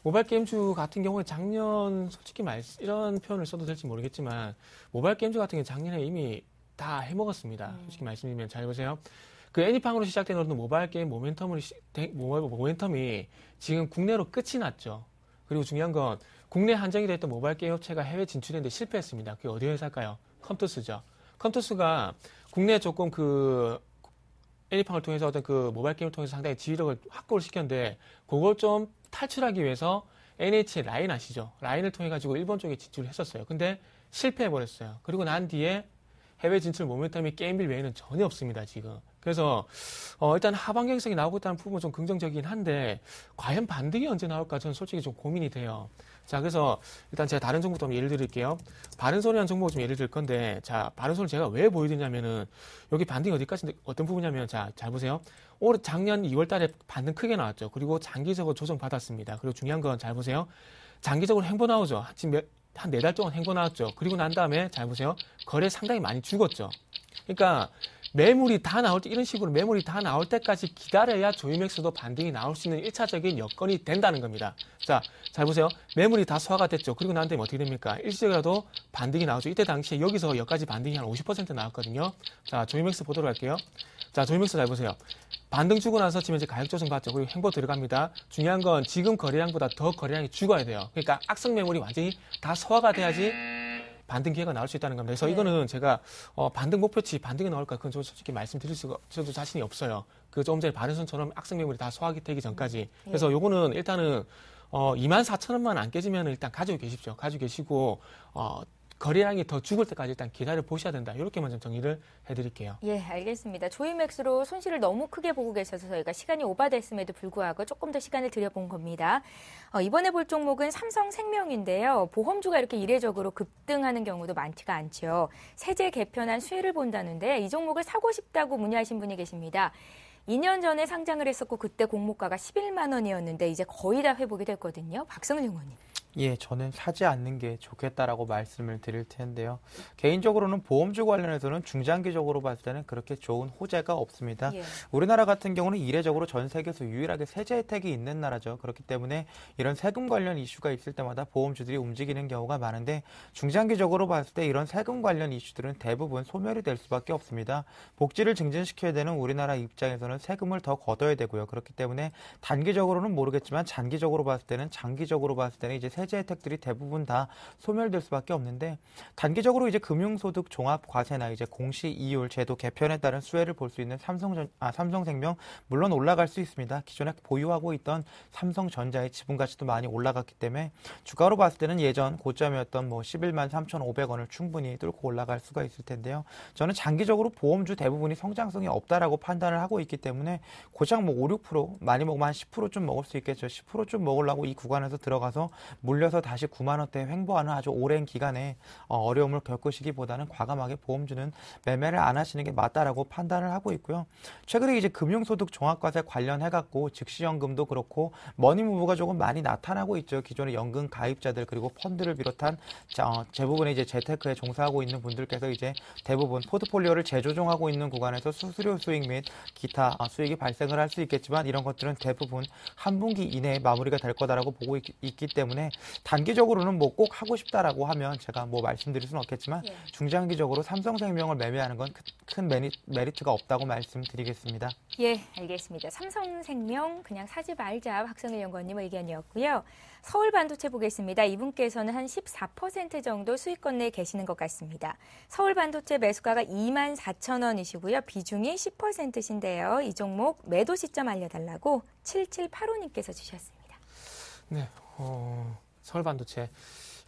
모바일 게임주 같은 경우에 작년 솔직히 이런 표현을 써도 될지 모르겠지만 모바일 게임주 같은 경우는 작년에 이미 다 해먹었습니다. 솔직히 말씀드리면 잘 보세요. 그 애니팡으로 시작된 어떤 모바일 게임 모멘텀이 지금 국내로 끝이 났죠. 그리고 중요한 건 국내 한정이 됐던 모바일 게임 업체가 해외 진출했는데 실패했습니다. 그게 어디 회사일까요? 컴투스죠. 컴투스가 국내에 조금 애니팡을 통해서 어떤 그 모바일 게임을 통해서 상당히 지위력을 확보를 시켰는데 그걸 좀 탈출하기 위해서 NH의 라인 아시죠? 라인을 통해 가지고 일본 쪽에 진출을 했었어요. 근데 실패해버렸어요. 그리고 난 뒤에 해외 진출 모멘텀이 게임빌 외에는 전혀 없습니다, 지금. 그래서 일단 하반 경직성이 나오고 있다는 부분은 좀 긍정적이긴 한데 과연 반등이 언제 나올까 저는 솔직히 좀 고민이 돼요. 자, 그래서 일단 제가 다른 종목도 한번 예를 드릴게요. 바른손이라는 종목을 좀 예를 들 건데, 자, 바른손을 제가 왜 보여드리냐면은 여기 반등이 어디까지 어떤 부분이냐면, 자, 잘 보세요. 올해 작년 2월 달에 반등 크게 나왔죠. 그리고 장기적으로 조정받았습니다. 그리고 중요한 건 잘 보세요. 장기적으로 행보 나오죠. 지금 한 4달 동안 행보 나왔죠. 그리고 난 다음에 잘 보세요. 거래 상당히 많이 죽었죠. 그러니까 매물이 다 나올 때 이런 식으로 매물이 다 나올 때까지 기다려야 조이맥스도 반등이 나올 수 있는 1차적인 여건이 된다는 겁니다. 자, 잘 보세요. 매물이 다 소화가 됐죠. 그리고 난 다음에 어떻게 됩니까? 일시적이라도 반등이 나오죠. 이때 당시에 여기서 여기까지 반등이 한 50% 나왔거든요. 자, 조이맥스 보도록 할게요. 자, 조이맥스 잘 보세요. 반등 주고 나서 지금 이제 가격 조정 받죠. 그리고 행보 들어갑니다. 중요한 건 지금 거래량보다 더 거래량이 죽어야 돼요. 그러니까 악성 매물이 완전히 다 소화가 돼야지 반등 기회가 나올 수 있다는 겁니다. 그래서 이거는 제가 반등 목표치 반등이 나올까 그건 좀 솔직히 말씀드릴 수가 저도 자신이 없어요. 그 조금 전에 바른손처럼 악성 매물이 다 소화가 되기 전까지. 그래서 요거는 일단은 24,000원만 안 깨지면 일단 가지고 계십시오. 가지고 계시고 거래량이 더 죽을 때까지 일단 기다려 보셔야 된다. 이렇게만 좀 정리를 해드릴게요. 예, 알겠습니다. 조이맥스로 손실을 너무 크게 보고 계셔서 저희가 시간이 오바됐음에도 불구하고 조금 더 시간을 들여본 겁니다. 이번에 볼 종목은 삼성생명인데요. 보험주가 이렇게 이례적으로 급등하는 경우도 많지가 않죠. 세제 개편한 수혜를 본다는데 이 종목을 사고 싶다고 문의하신 분이 계십니다. 2년 전에 상장을 했었고 그때 공모가가 11만 원이었는데 이제 거의 다 회복이 됐거든요. 박성일 의원님. 예, 저는 사지 않는 게 좋겠다라고 말씀을 드릴 텐데요. 개인적으로는 보험주 관련해서는 중장기적으로 봤을 때는 그렇게 좋은 호재가 없습니다. 예. 우리나라 같은 경우는 이례적으로 전 세계에서 유일하게 세제 혜택이 있는 나라죠. 그렇기 때문에 이런 세금 관련 이슈가 있을 때마다 보험주들이 움직이는 경우가 많은데 중장기적으로 봤을 때 이런 세금 관련 이슈들은 대부분 소멸이 될 수밖에 없습니다. 복지를 증진시켜야 되는 우리나라 입장에서는 세금을 더 걷어야 되고요. 그렇기 때문에 단기적으로는 모르겠지만 장기적으로 봤을 때는 장기적으로 봤을 때는 이제 세제 혜택들이 대부분 다 소멸될 수밖에 없는데 단기적으로 이제 금융소득 종합과세나 이제 공시이율 제도 개편에 따른 수혜를 볼 수 있는 삼성생명 물론 올라갈 수 있습니다. 기존에 보유하고 있던 삼성전자의 지분 가치도 많이 올라갔기 때문에 주가로 봤을 때는 예전 고점이었던 11만 3,500원을 충분히 뚫고 올라갈 수가 있을 텐데요. 저는 장기적으로 보험주 대부분이 성장성이 없다라고 판단을 하고 있기 때문에 고작 5, 6% 많이 먹으면 한 10%좀 먹을 수 있겠죠. 10%좀 먹으려고 이 구간에서 들어가서 물려서 다시 9만 원대에 횡보하는 아주 오랜 기간에 어려움을 겪으시기보다는 과감하게 보험주는 매매를 안 하시는 게 맞다라고 판단을 하고 있고요. 최근에 이제 금융소득 종합과세 관련해갖고 즉시연금도 그렇고 머니무브가 조금 많이 나타나고 있죠. 기존의 연금 가입자들 그리고 펀드를 비롯한 대부분의 이제 재테크에 종사하고 있는 분들께서 이제 대부분 포트폴리오를 재조정하고 있는 구간에서 수수료 수익 및 기타 수익이 발생을 할 수 있겠지만 이런 것들은 대부분 한 분기 이내에 마무리가 될 거다라고 보고 있기 때문에 단기적으로는 뭐 꼭 하고 싶다라고 하면 제가 뭐 말씀드릴 수는 없겠지만 예. 중장기적으로 삼성생명을 매매하는 건 큰 메리트가 없다고 말씀드리겠습니다. 예, 알겠습니다. 삼성생명 그냥 사지 말자 박성일 연구원님 의견이었고요. 서울반도체 보겠습니다. 이분께서는 한 14% 정도 수익권 내에 계시는 것 같습니다. 서울반도체 매수가가 24,000원이시고요. 비중이 10%신데요. 이 종목 매도 시점 알려달라고 7785님께서 주셨습니다. 네, 서울반도체.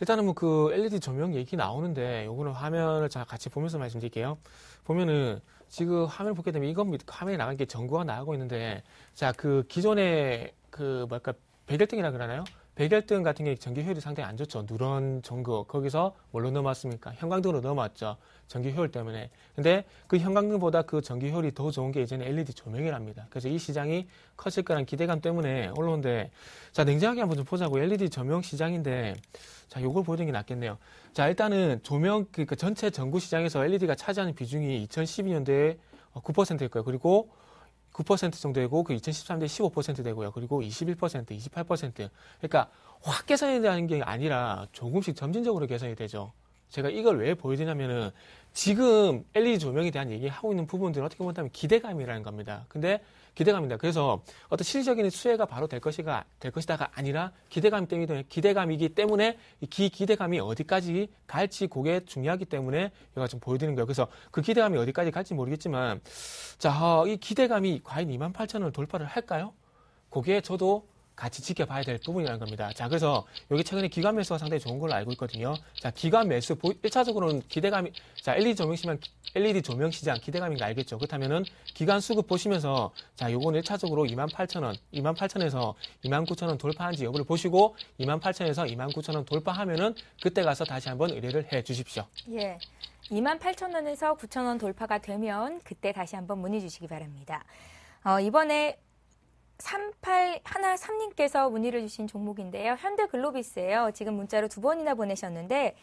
일단은 뭐 그 LED 조명 얘기 나오는데 요거는 화면을 같이 보면서 말씀드릴게요. 보면은 지금 화면을 보게 되면 이건 화면에 나간 게 전구가 나가고 있는데 자, 그 기존의 그 뭐랄까 백열등이라 그러나요? 백열등 같은 게 전기 효율이 상당히 안 좋죠. 누런 전구. 거기서 뭘로 넘어왔습니까? 형광등으로 넘어왔죠. 전기 효율 때문에. 근데 그 형광등보다 그 전기 효율이 더 좋은 게 이제는 LED 조명이랍니다. 그래서 이 시장이 커질 거란 기대감 때문에 올라오는데 자, 냉정하게 한번 좀 보자고. LED 조명 시장인데 자, 요걸 보여드리는 게 낫겠네요. 자, 일단은 조명, 그 전체 전구 시장에서 LED가 차지하는 비중이 2012년대에 9%일 거예요. 그리고 9% 정도 되고 그 2013년에 15% 되고요. 그리고 21%, 28%. 그러니까 확 개선이 되는 게 아니라 조금씩 점진적으로 개선이 되죠. 제가 이걸 왜 보여드리냐면은 지금 LED 조명에 대한 얘기하고 있는 부분들은 어떻게 보면 기대감이라는 겁니다. 근데 기대감입니다. 그래서 어떤 실질적인 수혜가 바로 될 것이다가 아니라 기대감이기 때문에 이 기대감이 어디까지 갈지 그게 중요하기 때문에 제가 좀 보여드리는 거예요. 그래서 그 기대감이 어디까지 갈지 모르겠지만 자, 이 기대감이 과연 28,000원을 돌파를 할까요? 그게 저도 같이 지켜봐야 될 부분이라는 겁니다. 자, 그래서 여기 최근에 기관 매수가 상당히 좋은 걸로 알고 있거든요. 자, 기관 매수, 1차적으로는 기대감이, 자, LED 조명 시장 기대감인 거 알겠죠? 그렇다면은 기관 수급 보시면서, 자, 요건 1차적으로 28,000원, 28,000원에서 29,000원 돌파한지 여부를 보시고, 28,000원에서 29,000원 돌파하면은 그때 가서 다시 한번 의뢰를 해 주십시오. 예. 28,000원에서 9,000원 돌파가 되면 그때 다시 한번 문의 주시기 바랍니다. 이번에 3813님께서 문의를 주신 종목인데요. 현대글로비스예요. 지금 문자로 2번이나 보내셨는데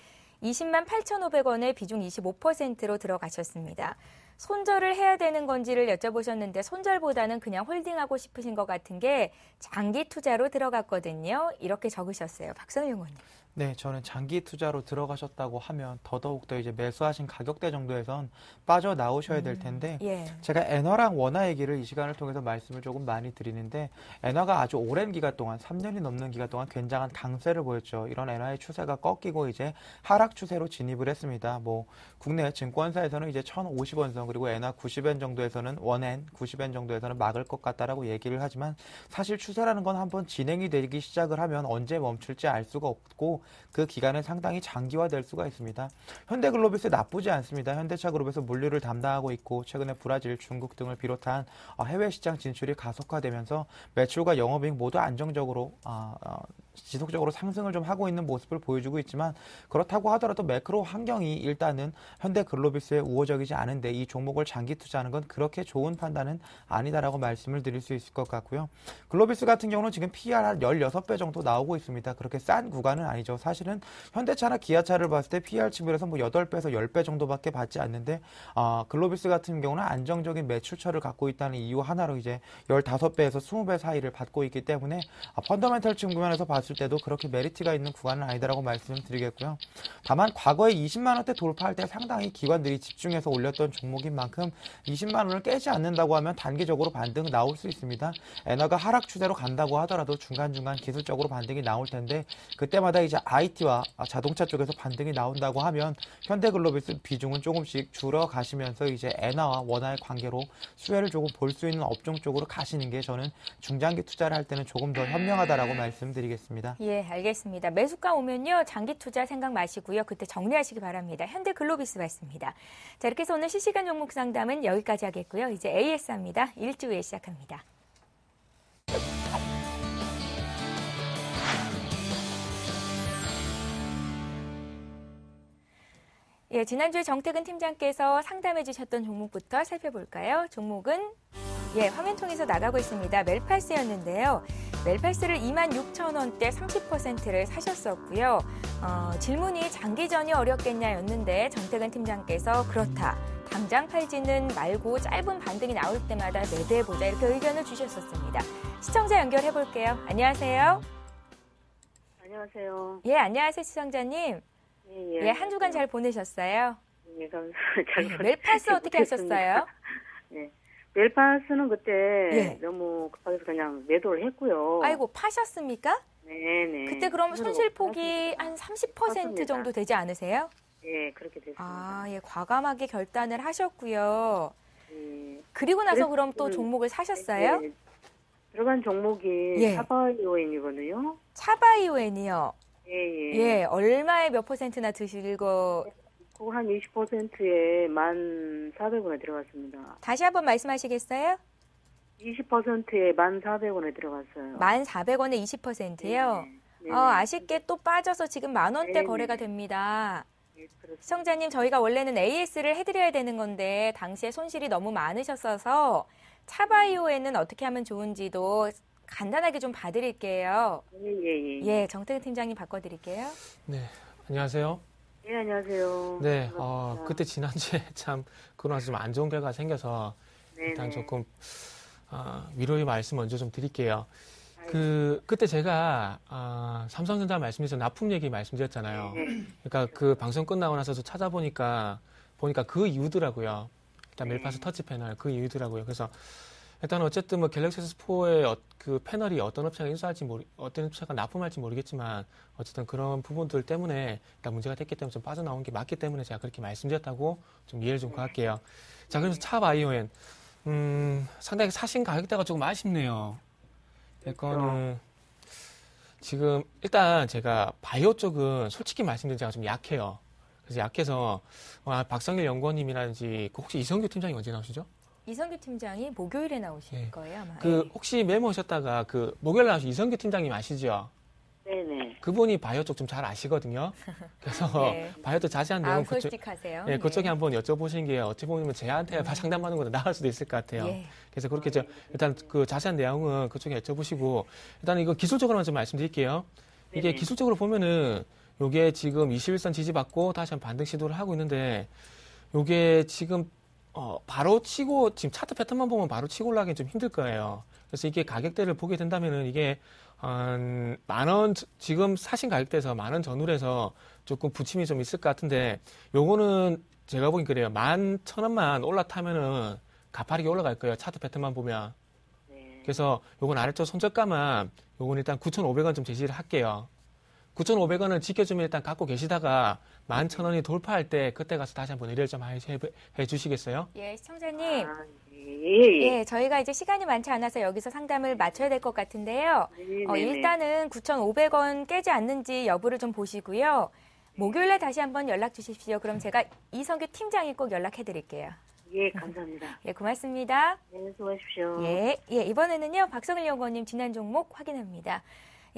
20만 8,500원에 비중 25%로 들어가셨습니다. 손절을 해야 되는 건지를 여쭤보셨는데 손절보다는 그냥 홀딩하고 싶으신 것 같은 게 장기 투자로 들어갔거든요. 이렇게 적으셨어요. 박성일 의원님. 네, 저는 장기 투자로 들어가셨다고 하면 더더욱더 이제 매수하신 가격대 정도에선 빠져나오셔야 될 텐데 예. 제가 엔화랑 원화 얘기를 이 시간을 통해서 말씀을 조금 많이 드리는데 엔화가 아주 오랜 기간 동안 3년이 넘는 기간 동안 굉장한 강세를 보였죠. 이런 엔화의 추세가 꺾이고 이제 하락 추세로 진입을 했습니다. 뭐 국내 증권사에서는 이제 1,050원 선 그리고 엔화 90엔 정도에서는 원엔 90엔 정도에서는 막을 것 같다라고 얘기를 하지만 사실 추세라는 건 한번 진행이 되기 시작을 하면 언제 멈출지 알 수가 없고 그 기간은 상당히 장기화될 수가 있습니다. 현대글로비스 나쁘지 않습니다. 현대차그룹에서 물류를 담당하고 있고 최근에 브라질, 중국 등을 비롯한 해외 시장 진출이 가속화되면서 매출과 영업이익 모두 안정적으로 지속적으로 상승을 좀 하고 있는 모습을 보여주고 있지만 그렇다고 하더라도 매크로 환경이 일단은 현대글로비스에 우호적이지 않은데 이 종목을 장기 투자하는 건 그렇게 좋은 판단은 아니다라고 말씀을 드릴 수 있을 것 같고요. 글로비스 같은 경우는 지금 PER 한 16배 정도 나오고 있습니다. 그렇게 싼 구간은 아니죠. 사실은 현대차나 기아차를 봤을 때 PER 측면에서 뭐 8배에서 10배 정도밖에 받지 않는데 글로비스 같은 경우는 안정적인 매출처를 갖고 있다는 이유 하나로 이제 15배에서 20배 사이를 받고 있기 때문에 펀더멘털 측면에서 봤을 때도 그렇게 메리트가 있는 구간은 아니다라고 말씀을 드리겠고요. 다만 과거에 20만 원대 돌파할 때 상당히 기관들이 집중해서 올렸던 종목인 만큼 20만 원을 깨지 않는다고 하면 단기적으로 반등 나올 수 있습니다. 엔화가 하락 추세로 간다고 하더라도 중간중간 기술적으로 반등이 나올 텐데 그때마다 이제 IT와 자동차 쪽에서 반등이 나온다고 하면 현대글로비스 비중은 조금씩 줄어가시면서 이제 엔화와 원화의 관계로 수혜를 조금 볼 수 있는 업종 쪽으로 가시는 게 저는 중장기 투자를 할 때는 조금 더 현명하다라고 말씀드리겠습니다. 예, 알겠습니다. 매수가 오면요. 장기 투자 생각 마시고요. 그때 정리하시기 바랍니다. 현대글로비스 봤습니다. 자, 이렇게 해서 오늘 실시간 종목 상담은 여기까지 하겠고요. 이제 AS입니다. 1주에 시작합니다. 예, 지난주에 정태근 팀장께서 상담해 주셨던 종목부터 살펴볼까요? 종목은 화면 통해서 나가고 있습니다. 멜파스였는데요. 멜파스를 26,000원대 30%를 사셨었고요. 질문이 장기전이 어렵겠냐였는데 정태근 팀장께서 그렇다. 당장 팔지는 말고 짧은 반등이 나올 때마다 매도해보자 이렇게 의견을 주셨었습니다. 시청자 연결해볼게요. 안녕하세요. 안녕하세요. 예, 안녕하세요, 시청자님. 예, 한 주간 잘 보내셨어요? 예, 감사합니다. 멜파스 어떻게 하셨어요? 예. 멜파스는 그때 너무 급하게 그냥 매도를 했고요. 아이고, 파셨습니까? 네네. 그때 그럼 손실폭이 한 30% 맞습니다. 정도 되지 않으세요? 예, 그렇게 됐습니다. 아, 예, 과감하게 결단을 하셨고요. 예. 그리고 나서 그럼 또 종목을 사셨어요? 예, 들어간 종목이 사바이오인이거든요. 차바이오엔이요. 예. 예, 얼마에 몇 %나 드실 거? 그거 한 20%에 1,400원에 들어갔습니다. 다시 한번 말씀하시겠어요? 20%에 1,400원에 들어갔어요. 1,400원에 20%요? 네. 아쉽게 또 빠져서 지금 10,000원대 네네. 거래가 됩니다. 예, 그렇습니다. 시청자님, 저희가 원래는 AS를 해드려야 되는 건데 당시에 손실이 너무 많으셨어서 차바이오에는 어떻게 하면 좋은지도 간단하게 좀 봐드릴게요. 예, 정태근 팀장님 바꿔드릴게요. 네, 안녕하세요. 예, 안녕하세요. 네, 반갑습니다. 그때 지난주에 참 그러고 나서 좀 안 좋은 결과가 생겨서 일단 네네. 조금 위로의 말씀 먼저 좀 드릴게요. 그때 제가 삼성전자 말씀드려서 납품 얘기 말씀드렸잖아요. 그러니까 그 방송 끝나고 나서도 찾아보니까 그 이유더라고요. 일단 멜파스 터치 패널 그 이유더라고요. 그래서 일단 어쨌든 뭐 갤럭시 S4의 그 패널이 어떤 업체가 인수할지 어떤 업체가 납품할지 모르겠지만 어쨌든 그런 부분들 때문에 일단 문제가 됐기 때문에 좀 빠져나온 게 맞기 때문에 제가 그렇게 말씀드렸다고 좀 이해를 좀 구할게요. 자, 그래서 차바이오엔 상당히 사신 가격대가 조금 아쉽네요. 이거는 지금 일단 제가 바이오 쪽은 솔직히 말씀드리면 제가 좀 약해요. 그래서 약해서 박성일 연구원님이라든지 혹시 이성규 팀장이 언제 나오시죠? 이성규 팀장이 목요일에 나오실 거예요, 아마. 혹시 메모하셨다가 목요일 나오신 이성규 팀장님 아시죠? 네네. 그분이 바이오 쪽 좀 잘 아시거든요. 그래서 바이오 쪽 자세한 내용 솔직하세요. 그쪽에 한번 여쭤보시는 게 어찌 보면 제한테 상담하는 것보다 나을 수도 있을 것 같아요. 그래서 그렇게 일단 그 자세한 내용은 그쪽에 여쭤보시고 일단 이거 기술적으로만 좀 말씀드릴게요. 이게 네네. 기술적으로 보면은 요게 지금 21선 지지받고 다시 한번 반등 시도를 하고 있는데 요게 지금 바로 치고 지금 차트 패턴만 보면 바로 치고 올라가기는 좀 힘들 거예요. 그래서 이게 가격대를 보게 된다면은 이게 한 10,000원 지금 사신 가격대에서 10,000원 전후에서 조금 부침이 좀 있을 것 같은데 요거는 제가 보긴 그래요. 11,000원만 올라타면은 가파르게 올라갈 거예요. 차트 패턴만 보면. 그래서 요건 아래쪽 손절가만 요건 일단 9,500원 좀 제시를 할게요. 9,500원을 지켜주면 일단 갖고 계시다가 11,000원이 돌파할 때 그때 가서 다시 한번 의뢰를 좀 해 주시겠어요? 예, 시청자님. 예. 저희가 이제 시간이 많지 않아서 여기서 상담을 마쳐야 될 것 같은데요. 일단은 9,500원 깨지 않는지 여부를 좀 보시고요. 목요일에 다시 한번 연락 주십시오. 그럼 제가 이성규 팀장이 꼭 연락해 드릴게요. 예, 감사합니다. 예, 고맙습니다. 네, 수고하십시오. 예, 이번에는요, 박성일 연구원님 지난 종목 확인합니다.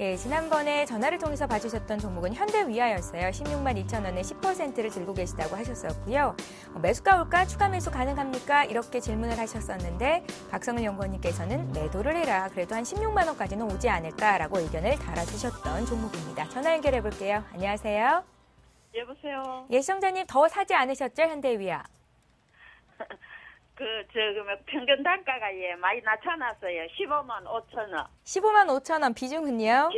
예, 지난번에 전화를 통해서 봐주셨던 종목은 현대위아였어요. 162,000원에 10%를 들고 계시다고 하셨었고요. 매수가 올까? 추가 매수 가능합니까? 이렇게 질문을 하셨었는데 박성일 연구원님께서는 매도를 해라. 그래도 한 16만 원까지는 오지 않을까라고 의견을 달아주셨던 종목입니다. 전화 연결해 볼게요. 안녕하세요. 여보세요. 예, 시청자님 더 사지 않으셨죠? 현대위아. 평균 단가가 많이 낮춰놨어요. 15만 5천 원. 15만 5천 원 비중은요?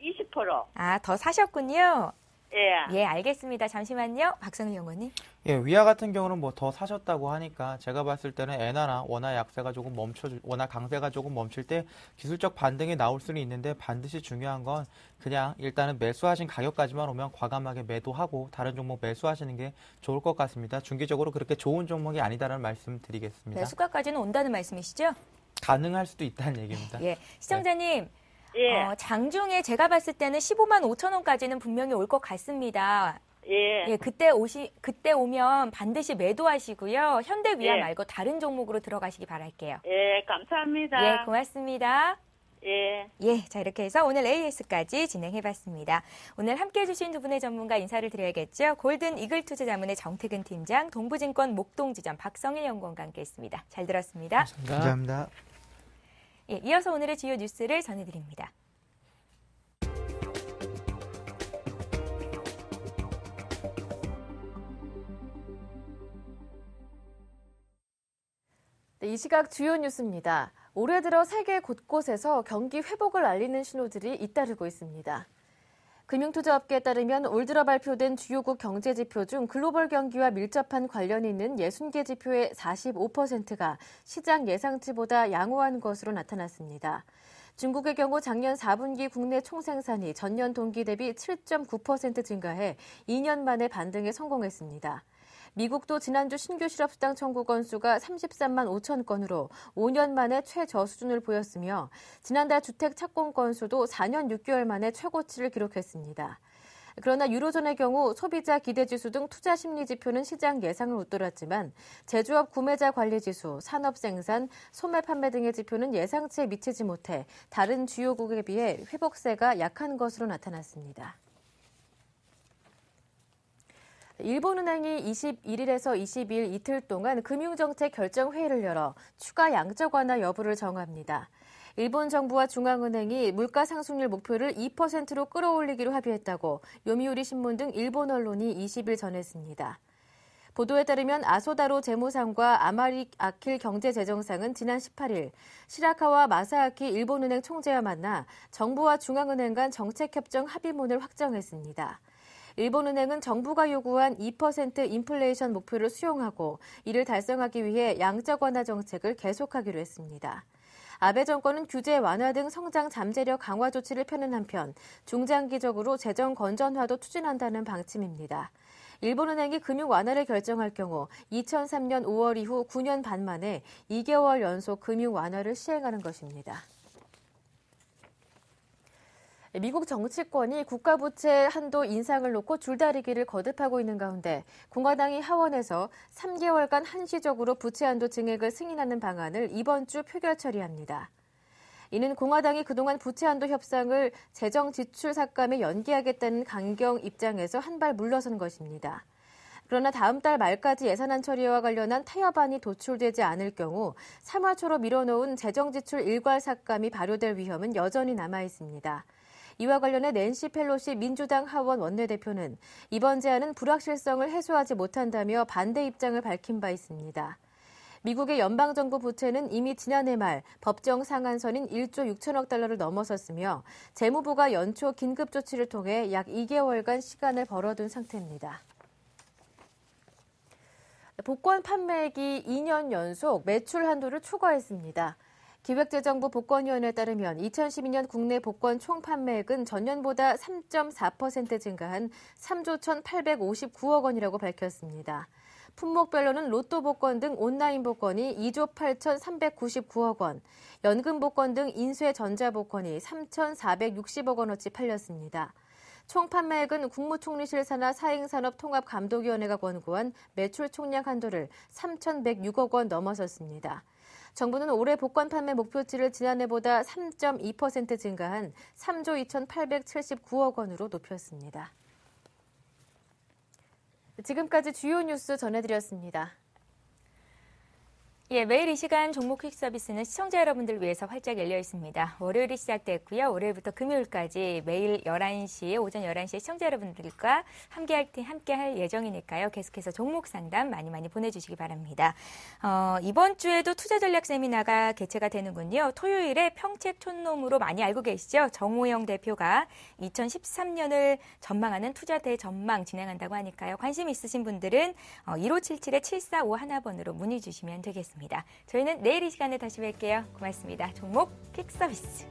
20%. 아, 더 사셨군요. 예. 예, 알겠습니다. 잠시만요. 박성일 연구원님. 예, 위아 같은 경우는 뭐 더 사셨다고 하니까 제가 봤을 때는 엔화나 원화 약세가 조금 원화 강세가 조금 멈출 때 기술적 반등이 나올 수는 있는데 반드시 중요한 건 그냥 일단은 매수하신 가격까지만 오면 과감하게 매도하고 다른 종목 매수하시는 게 좋을 것 같습니다. 중기적으로 그렇게 좋은 종목이 아니다라는 말씀 드리겠습니다. 매수가까지는 온다는 말씀이시죠? 가능할 수도 있다는 얘기입니다. 예, 시청자님. 예. 장중에 제가 봤을 때는 15만 5천 원까지는 분명히 올 것 같습니다. 예. 그때 오면 반드시 매도하시고요. 현대위아 예. 말고 다른 종목으로 들어가시기 바랄게요. 예, 감사합니다. 예, 고맙습니다. 예. 예, 자 이렇게 해서 오늘 AS까지 진행해봤습니다. 오늘 함께해 주신 두 분의 전문가 인사를 드려야겠죠. 골든 이글 투자자문의 정태근 팀장, 동부증권 목동지점 박성일 연구원과 함께했습니다. 잘 들었습니다. 감사합니다. 예, 이어서 오늘의 주요 뉴스를 전해드립니다. 네, 이 시각 주요 뉴스입니다. 올해 들어 세계 곳곳에서 경기 회복을 알리는 신호들이 잇따르고 있습니다. 금융투자업계에 따르면 올 들어 발표된 주요국 경제지표 중 글로벌 경기와 밀접한 관련이 있는 60개 지표의 45%가 시장 예상치보다 양호한 것으로 나타났습니다. 중국의 경우 작년 4분기 국내 총생산이 전년 동기 대비 7.9% 증가해 2년 만에 반등에 성공했습니다. 미국도 지난주 신규 실업수당 청구 건수가 33만 5천 건으로 5년 만에 최저수준을 보였으며 지난달 주택 착공 건수도 4년 6개월 만에 최고치를 기록했습니다. 그러나 유로존의 경우 소비자 기대지수 등 투자 심리 지표는 시장 예상을 웃돌았지만 제조업 구매자 관리지수, 산업생산, 소매 판매 등의 지표는 예상치에 미치지 못해 다른 주요국에 비해 회복세가 약한 것으로 나타났습니다. 일본은행이 21일에서 22일 이틀 동안 금융정책 결정회의를 열어 추가 양적 완화 여부를 정합니다. 일본 정부와 중앙은행이 물가 상승률 목표를 2%로 끌어올리기로 합의했다고 요미우리 신문 등 일본 언론이 20일 전했습니다. 보도에 따르면 아소다로 재무상과 아마리 아킬 경제재정상은 지난 18일 시라카와 마사아키 일본은행 총재와 만나 정부와 중앙은행 간 정책협정 합의문을 확정했습니다. 일본은행은 정부가 요구한 2% 인플레이션 목표를 수용하고 이를 달성하기 위해 양적 완화 정책을 계속하기로 했습니다. 아베 정권은 규제 완화 등 성장 잠재력 강화 조치를 펴는 한편 중장기적으로 재정 건전화도 추진한다는 방침입니다. 일본은행이 금융 완화를 결정할 경우 2003년 5월 이후 9년 반 만에 2개월 연속 금융 완화를 시행하는 것입니다. 미국 정치권이 국가부채 한도 인상을 놓고 줄다리기를 거듭하고 있는 가운데 공화당이 하원에서 3개월간 한시적으로 부채 한도 증액을 승인하는 방안을 이번 주 표결 처리합니다. 이는 공화당이 그동안 부채 한도 협상을 재정 지출 삭감에 연기하겠다는 강경 입장에서 한 발 물러선 것입니다. 그러나 다음 달 말까지 예산안 처리와 관련한 타협안이 도출되지 않을 경우 3월 초로 미뤄놓은 재정 지출 일괄 삭감이 발효될 위험은 여전히 남아 있습니다. 이와 관련해 낸시 펠로시 민주당 하원 원내대표는 이번 제안은 불확실성을 해소하지 못한다며 반대 입장을 밝힌 바 있습니다. 미국의 연방정부 부채는 이미 지난해 말 법정 상한선인 1조 6천억 달러를 넘어섰으며 재무부가 연초 긴급조치를 통해 약 2개월간 시간을 벌어둔 상태입니다. 복권 판매액이 2년 연속 매출 한도를 초과했습니다. 기획재정부 복권위원회에 따르면 2012년 국내 복권 총 판매액은 전년보다 3.4% 증가한 3조 1,859억 원이라고 밝혔습니다. 품목별로는 로또 복권 등 온라인 복권이 2조 8,399억 원, 연금 복권 등 인쇄 전자복권이 3,460억 원어치 팔렸습니다. 총 판매액은 국무총리실 산하 사행산업통합감독위원회가 권고한 매출 총량 한도를 3,106억 원 넘어섰습니다. 정부는 올해 복권 판매 목표치를 지난해보다 3.2% 증가한 3조 2,879억 원으로 높였습니다. 지금까지 주요 뉴스 전해드렸습니다. 예, 매일 이 시간 종목 퀵 서비스는 시청자 여러분들 위해서 활짝 열려 있습니다. 월요일이 시작됐고요. 월요일부터 금요일까지 매일 11시에, 오전 11시에 시청자 여러분들과 함께할 예정이니까요. 계속해서 종목 상담 많이 보내주시기 바랍니다. 이번 주에도 투자 전략 세미나가 개최가 되는군요. 토요일에 평책 촌놈으로 많이 알고 계시죠? 정호영 대표가 2013년을 전망하는 투자 대전망 진행한다고 하니까요. 관심 있으신 분들은 1577-7451번으로 문의 주시면 되겠습니다. 저희는 내일 이 시간에 다시 뵐게요. 고맙습니다. 종목 퀵 서비스.